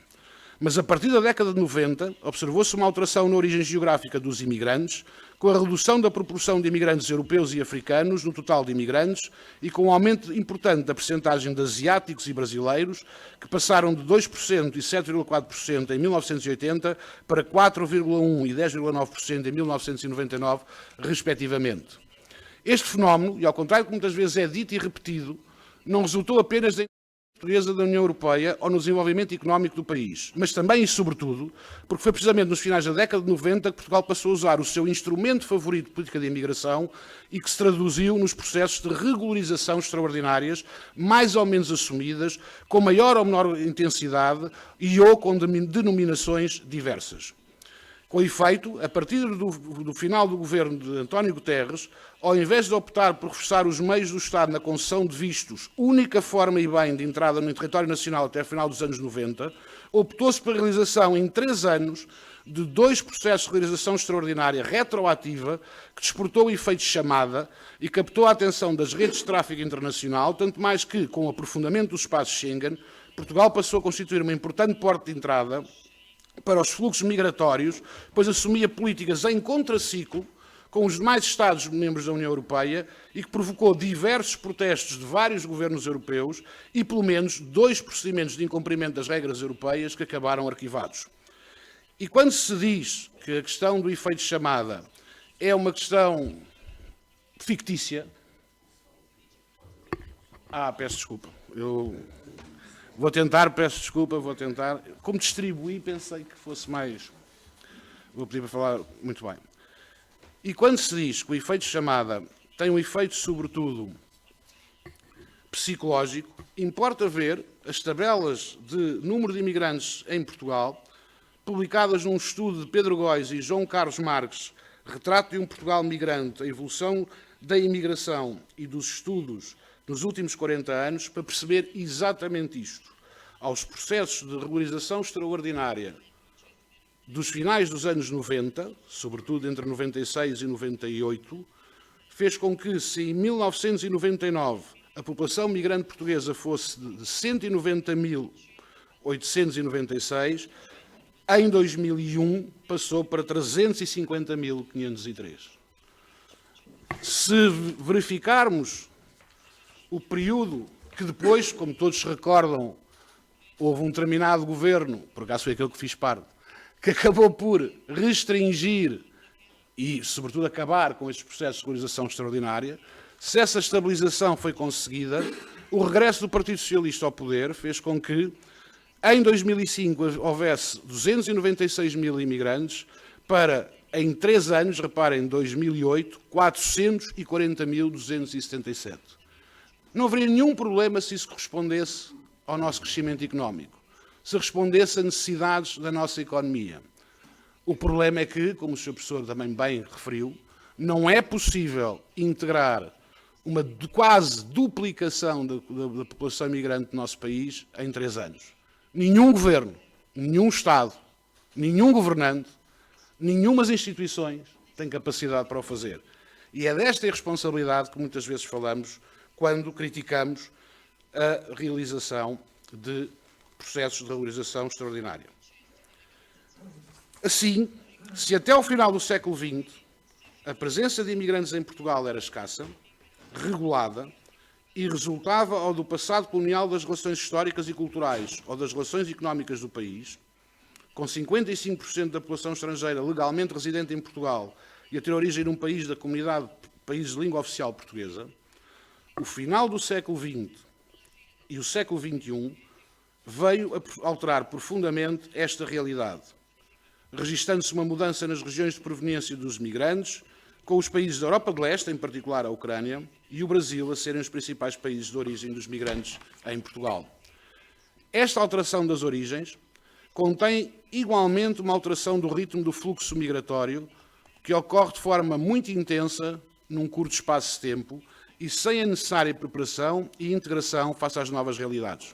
D: Mas a partir da década de 90, observou-se uma alteração na origem geográfica dos imigrantes, com a redução da proporção de imigrantes europeus e africanos no total de imigrantes e com um aumento importante da percentagem de asiáticos e brasileiros, que passaram de 2% e 7,4% em 1980 para 4,1% e 10,9% em 1999, respectivamente. Este fenómeno, e ao contrário do que muitas vezes é dito e repetido, não resultou apenas da portuguesa da União Europeia ou no desenvolvimento económico do país, mas também e sobretudo porque foi precisamente nos finais da década de 90 que Portugal passou a usar o seu instrumento favorito de política de imigração e que se traduziu nos processos de regularização extraordinárias, mais ou menos assumidas, com maior ou menor intensidade e ou com denominações diversas. Com efeito, a partir do final do governo de António Guterres, ao invés de optar por reforçar os meios do Estado na concessão de vistos, única forma e bem de entrada no território nacional até o final dos anos 90, optou-se pela realização em 3 anos de 2 processos de regularização extraordinária retroativa que desportou o efeito de chamada e captou a atenção das redes de tráfego internacional, tanto mais que, com o aprofundamento do espaço Schengen, Portugal passou a constituir uma importante porta de entrada para os fluxos migratórios, pois assumia políticas em contraciclo com os demais Estados-membros da União Europeia e que provocou diversos protestos de vários governos europeus e, pelo menos, 2 procedimentos de incumprimento das regras europeias que acabaram arquivados. E quando se diz que a questão do efeito de chamada é uma questão fictícia... peço desculpa. Eu vou tentar. Como distribuí, pensei que fosse mais... Vou pedir para falar muito bem. E quando se diz que o efeito de chamada tem um efeito, sobretudo, psicológico, importa ver as tabelas de número de imigrantes em Portugal, publicadas num estudo de Pedro Góis e João Carlos Marques, Retrato de um Portugal Migrante, a evolução da imigração e dos estudos nos últimos 40 anos, para perceber exatamente isto. Aos processos de regularização extraordinária dos finais dos anos 90, sobretudo entre 96 e 98, fez com que, se em 1999 a população migrante portuguesa fosse de 190.896, em 2001 passou para 350.503. Se verificarmos o período que depois, como todos se recordam, houve um determinado governo, por acaso foi aquele que fiz parte, que acabou por restringir e, sobretudo, acabar com estes processos de regularização extraordinária. Se essa estabilização foi conseguida, o regresso do Partido Socialista ao poder fez com que, em 2005, houvesse 296.000 imigrantes para, em 3 anos, reparem, em 2008, 440.277. Não haveria nenhum problema se isso correspondesse ao nosso crescimento económico, se respondesse a necessidades da nossa economia. O problema é que, como o Sr. Professor também bem referiu, não é possível integrar uma quase duplicação da população imigrante do nosso país em 3 anos. Nenhum governo, nenhum Estado, nenhum governante, nenhumas instituições tem capacidade para o fazer. E é desta irresponsabilidade que muitas vezes falamos quando criticamos a realização de processos de regularização extraordinária. Assim, se até ao final do século XX a presença de imigrantes em Portugal era escassa, regulada e resultava ou do passado colonial das relações históricas e culturais ou das relações económicas do país, com 55% da população estrangeira legalmente residente em Portugal e a ter origem num país da comunidade países de língua oficial portuguesa, o final do século XX e o século XXI veio a alterar profundamente esta realidade, registando-se uma mudança nas regiões de proveniência dos migrantes, com os países da Europa de Leste, em particular a Ucrânia, e o Brasil a serem os principais países de origem dos migrantes em Portugal. Esta alteração das origens contém igualmente uma alteração do ritmo do fluxo migratório, que ocorre de forma muito intensa, num curto espaço de tempo, e sem a necessária preparação e integração face às novas realidades.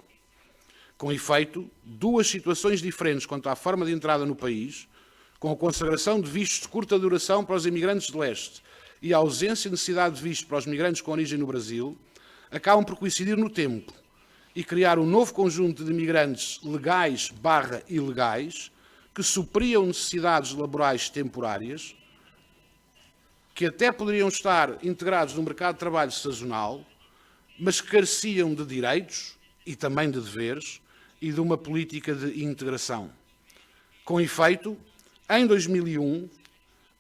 D: Com efeito, 2 situações diferentes quanto à forma de entrada no país, com a consagração de vistos de curta duração para os imigrantes de leste e a ausência de necessidade de visto para os migrantes com origem no Brasil, acabam por coincidir no tempo e criar um novo conjunto de imigrantes legais/ilegais que supriam necessidades laborais temporárias, que até poderiam estar integrados no mercado de trabalho sazonal, mas que careciam de direitos e também de deveres e de uma política de integração. Com efeito, em 2001,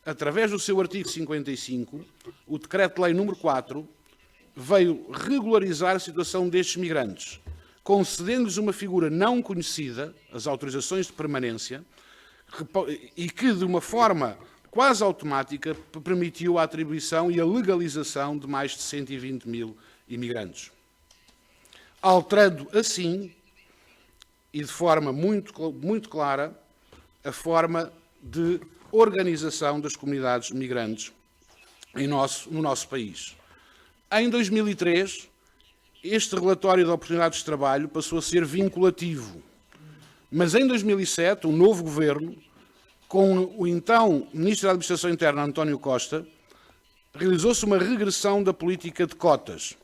D: através do seu artigo 55, o Decreto-Lei nº 4 veio regularizar a situação destes migrantes, concedendo-lhes uma figura não conhecida, as autorizações de permanência, e que, de uma forma quase automática, permitiu a atribuição e a legalização de mais de 120.000 imigrantes. Alterando assim, e de forma muito clara, a forma de organização das comunidades migrantes no nosso país. Em 2003, este relatório de oportunidades de trabalho passou a ser vinculativo, mas em 2007, o novo governo, com o então Ministro da Administração Interna, António Costa, realizou-se uma regressão da política de cotas,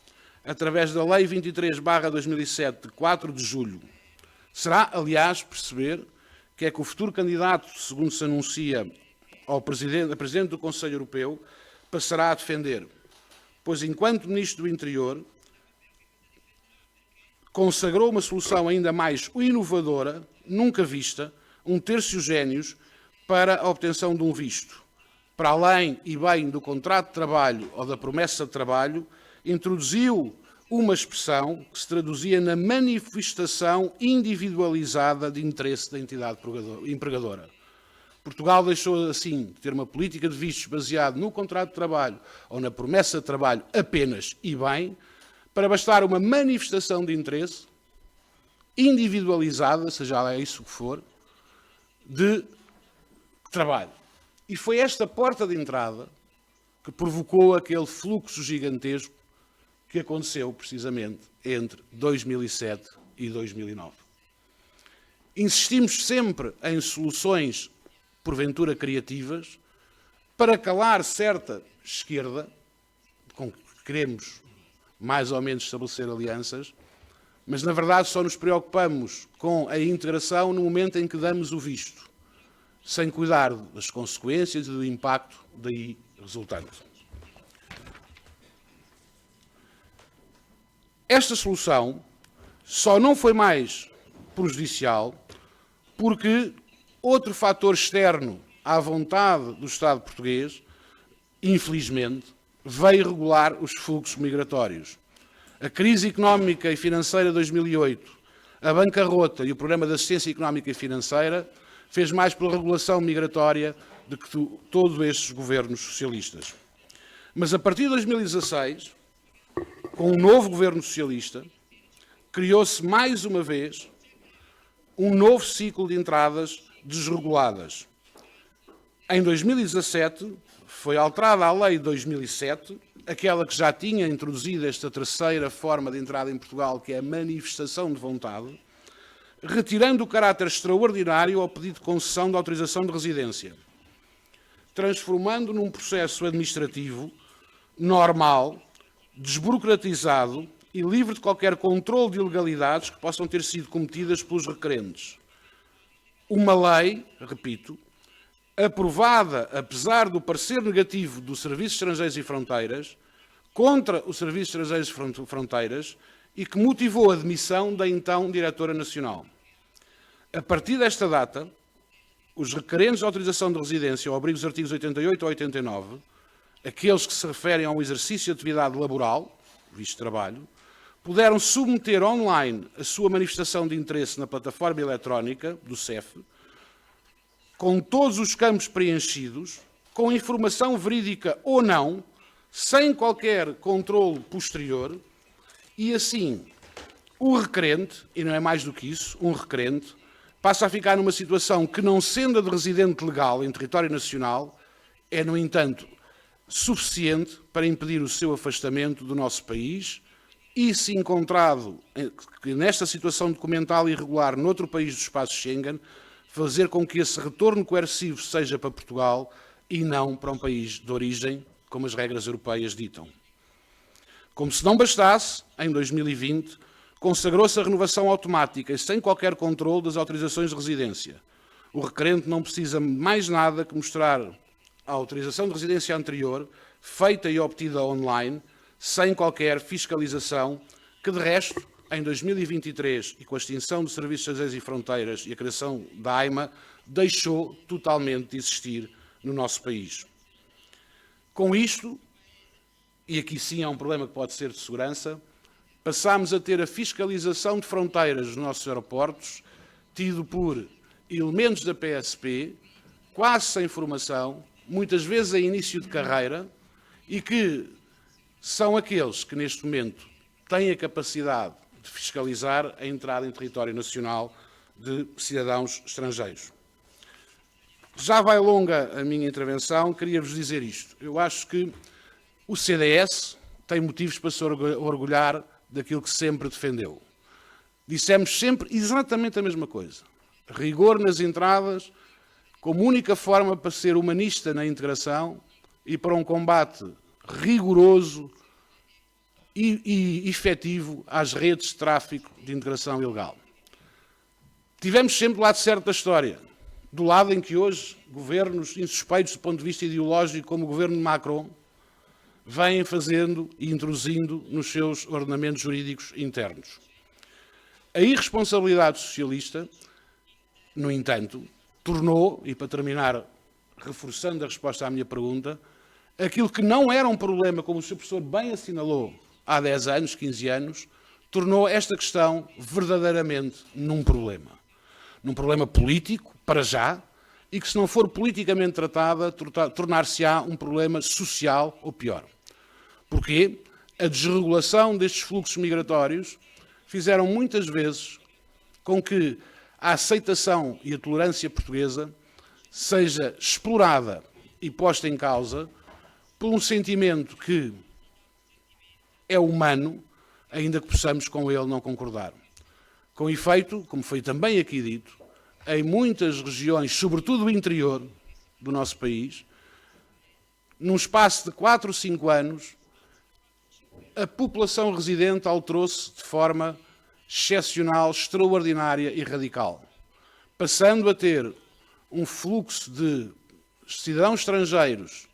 D: através da Lei 23/2007, de 4 de julho. Será, aliás, perceber que é que o futuro candidato, segundo se anuncia, a Presidente do Conselho Europeu, passará a defender, pois enquanto Ministro do Interior consagrou uma solução ainda mais inovadora, nunca vista, um terço génios para a obtenção de um visto. Para além e bem do contrato de trabalho ou da promessa de trabalho, introduziu uma expressão que se traduzia na manifestação individualizada de interesse da entidade empregadora. Portugal deixou, assim, de ter uma política de vistos baseada no contrato de trabalho ou na promessa de trabalho apenas e bem, para bastar uma manifestação de interesse individualizada, seja lá isso que for, de trabalho. E foi esta porta de entrada que provocou aquele fluxo gigantesco que aconteceu precisamente entre 2007 e 2009. Insistimos sempre em soluções, porventura criativas, para calar certa esquerda, com que queremos mais ou menos estabelecer alianças, mas na verdade só nos preocupamos com a integração no momento em que damos o visto, sem cuidar das consequências e do impacto daí resultante. Esta solução só não foi mais prejudicial porque outro fator externo à vontade do Estado português, infelizmente, veio regular os fluxos migratórios. A crise económica e financeira de 2008, a bancarrota e o programa de assistência económica e financeira fez mais pela regulação migratória do que todos estes governos socialistas. Mas a partir de 2016, com um novo governo socialista, criou-se mais uma vez um novo ciclo de entradas desreguladas. Em 2017, foi alterada a lei de 2007, aquela que já tinha introduzido esta terceira forma de entrada em Portugal, que é a manifestação de vontade, retirando o caráter extraordinário ao pedido de concessão de autorização de residência, transformando num processo administrativo normal, desburocratizado e livre de qualquer controle de ilegalidades que possam ter sido cometidas pelos requerentes. Uma lei, repito, aprovada, apesar do parecer negativo do Serviço de Estrangeiros e Fronteiras, contra o Serviço de Estrangeiros e Fronteiras e que motivou a demissão da então Diretora Nacional. A partir desta data, os requerentes de autorização de residência, ao abrigo dos artigos 88 a 89, aqueles que se referem ao exercício de atividade laboral, visto de trabalho, puderam submeter online a sua manifestação de interesse na plataforma eletrónica do CEF, com todos os campos preenchidos, com informação verídica ou não, sem qualquer controle posterior, e assim o requerente, e não é mais do que isso, um requerente, passa a ficar numa situação que, não sendo a de residente legal em território nacional, é, no entanto, suficiente para impedir o seu afastamento do nosso país e, se encontrado nesta situação documental irregular noutro país do espaço Schengen, fazer com que esse retorno coercivo seja para Portugal e não para um país de origem, como as regras europeias ditam. Como se não bastasse, em 2020, consagrou-se a renovação automática e sem qualquer controle das autorizações de residência. O requerente não precisa mais nada que mostrar a autorização de residência anterior, feita e obtida online, sem qualquer fiscalização, que de resto, em 2023, e com a extinção do Serviço de Estrangeiros e Fronteiras e a criação da AIMA, deixou totalmente de existir no nosso país. Com isto, e aqui sim há um problema que pode ser de segurança, passámos a ter a fiscalização de fronteiras dos nossos aeroportos, tido por elementos da PSP, quase sem formação, muitas vezes a início de carreira, e que são aqueles que neste momento têm a capacidade de fiscalizar a entrada em território nacional de cidadãos estrangeiros. Já vai longa a minha intervenção, queria-vos dizer isto. Eu acho que o CDS tem motivos para se orgulhar daquilo que sempre defendeu. Dissemos sempre exatamente a mesma coisa. Rigor nas entradas, como única forma para ser humanista na integração e para um combate rigoroso e efetivo às redes de tráfico de integração ilegal. Tivemos sempre do lado certo da história, do lado em que hoje governos insuspeitos do ponto de vista ideológico, como o governo de Macron, vêm fazendo e introduzindo nos seus ordenamentos jurídicos internos. A irresponsabilidade socialista, no entanto, tornou, e para terminar, reforçando a resposta à minha pergunta, aquilo que não era um problema, como o Sr. Professor bem assinalou, há 10 anos, 15 anos, tornou esta questão verdadeiramente num problema. Num problema político, para já, e que se não for politicamente tratada, tornar-se-á um problema social ou pior. Porquê? A desregulação destes fluxos migratórios fizeram muitas vezes com que a aceitação e a tolerância portuguesa seja explorada e posta em causa por um sentimento que é humano, ainda que possamos com ele não concordar. Com efeito, como foi também aqui dito, em muitas regiões, sobretudo o interior do nosso país, num espaço de 4 ou 5 anos, a população residente alterou-se de forma excepcional, extraordinária e radical, passando a ter um fluxo de cidadãos estrangeiros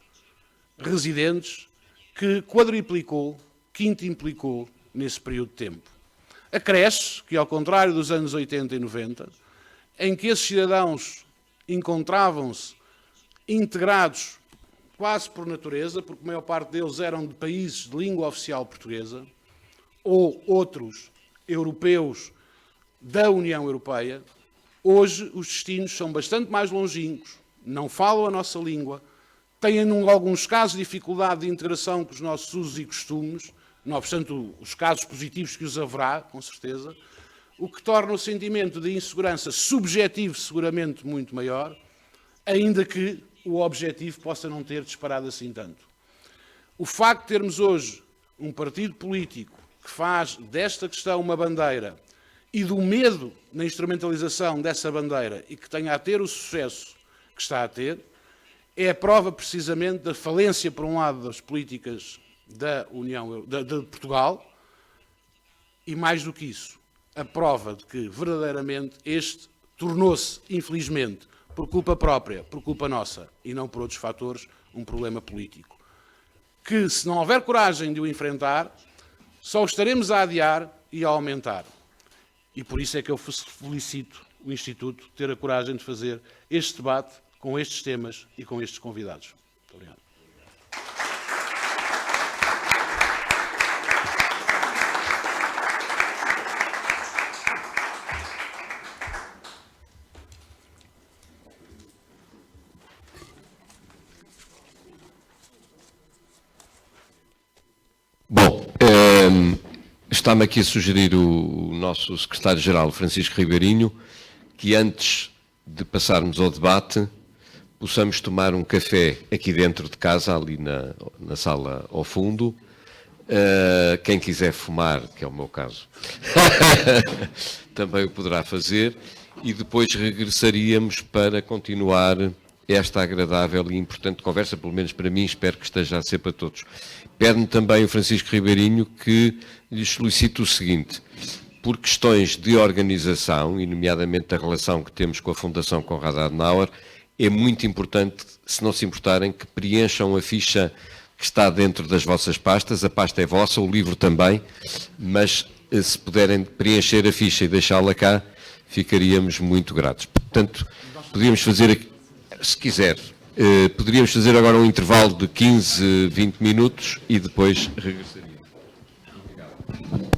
D: residentes que quadriplicou, quintuplicou nesse período de tempo. Acresce que, ao contrário dos anos 80 e 90, em que esses cidadãos encontravam-se integrados quase por natureza, porque a maior parte deles eram de países de língua oficial portuguesa, ou outros europeus da União Europeia, hoje os destinos são bastante mais longínquos, não falam a nossa língua, têm, em alguns casos, dificuldade de integração com os nossos usos e costumes, não obstante os casos positivos que os haverá, com certeza, o que torna o sentimento de insegurança subjetivo seguramente muito maior, ainda que o objetivo possa não ter disparado assim tanto. O facto de termos hoje um partido político que faz desta questão uma bandeira e do medo na instrumentalização dessa bandeira e que tenha a ter o sucesso que está a ter, é a prova precisamente da falência, por um lado, das políticas da União, de Portugal, e mais do que isso, a prova de que verdadeiramente este tornou-se, infelizmente, por culpa própria, por culpa nossa e não por outros fatores, um problema político. Que, se não houver coragem de o enfrentar, só o estaremos a adiar e a aumentar. E por isso é que eu felicito o Instituto ter a coragem de fazer este debate com estes temas e com estes convidados. Muito obrigado.
A: Bom, está-me aqui a sugerir o nosso secretário-geral, Francisco Ribeirinho, que antes de passarmos ao debate, possamos tomar um café aqui dentro de casa, ali na sala ao fundo. Quem quiser fumar, que é o meu caso, também o poderá fazer, e depois regressaríamos para continuar esta agradável e importante conversa, pelo menos para mim, espero que esteja a ser para todos. Pede-me também o Francisco Ribeirinho que lhe solicite o seguinte: por questões de organização, e nomeadamente da relação que temos com a Fundação Konrad Adenauer, é muito importante, se não se importarem, que preencham a ficha que está dentro das vossas pastas. A pasta é vossa, o livro também, mas se puderem preencher a ficha e deixá-la cá, ficaríamos muito gratos. Portanto, podíamos fazer, se quiser, poderíamos fazer agora um intervalo de 15, 20 minutos e depois regressaríamos. Obrigado.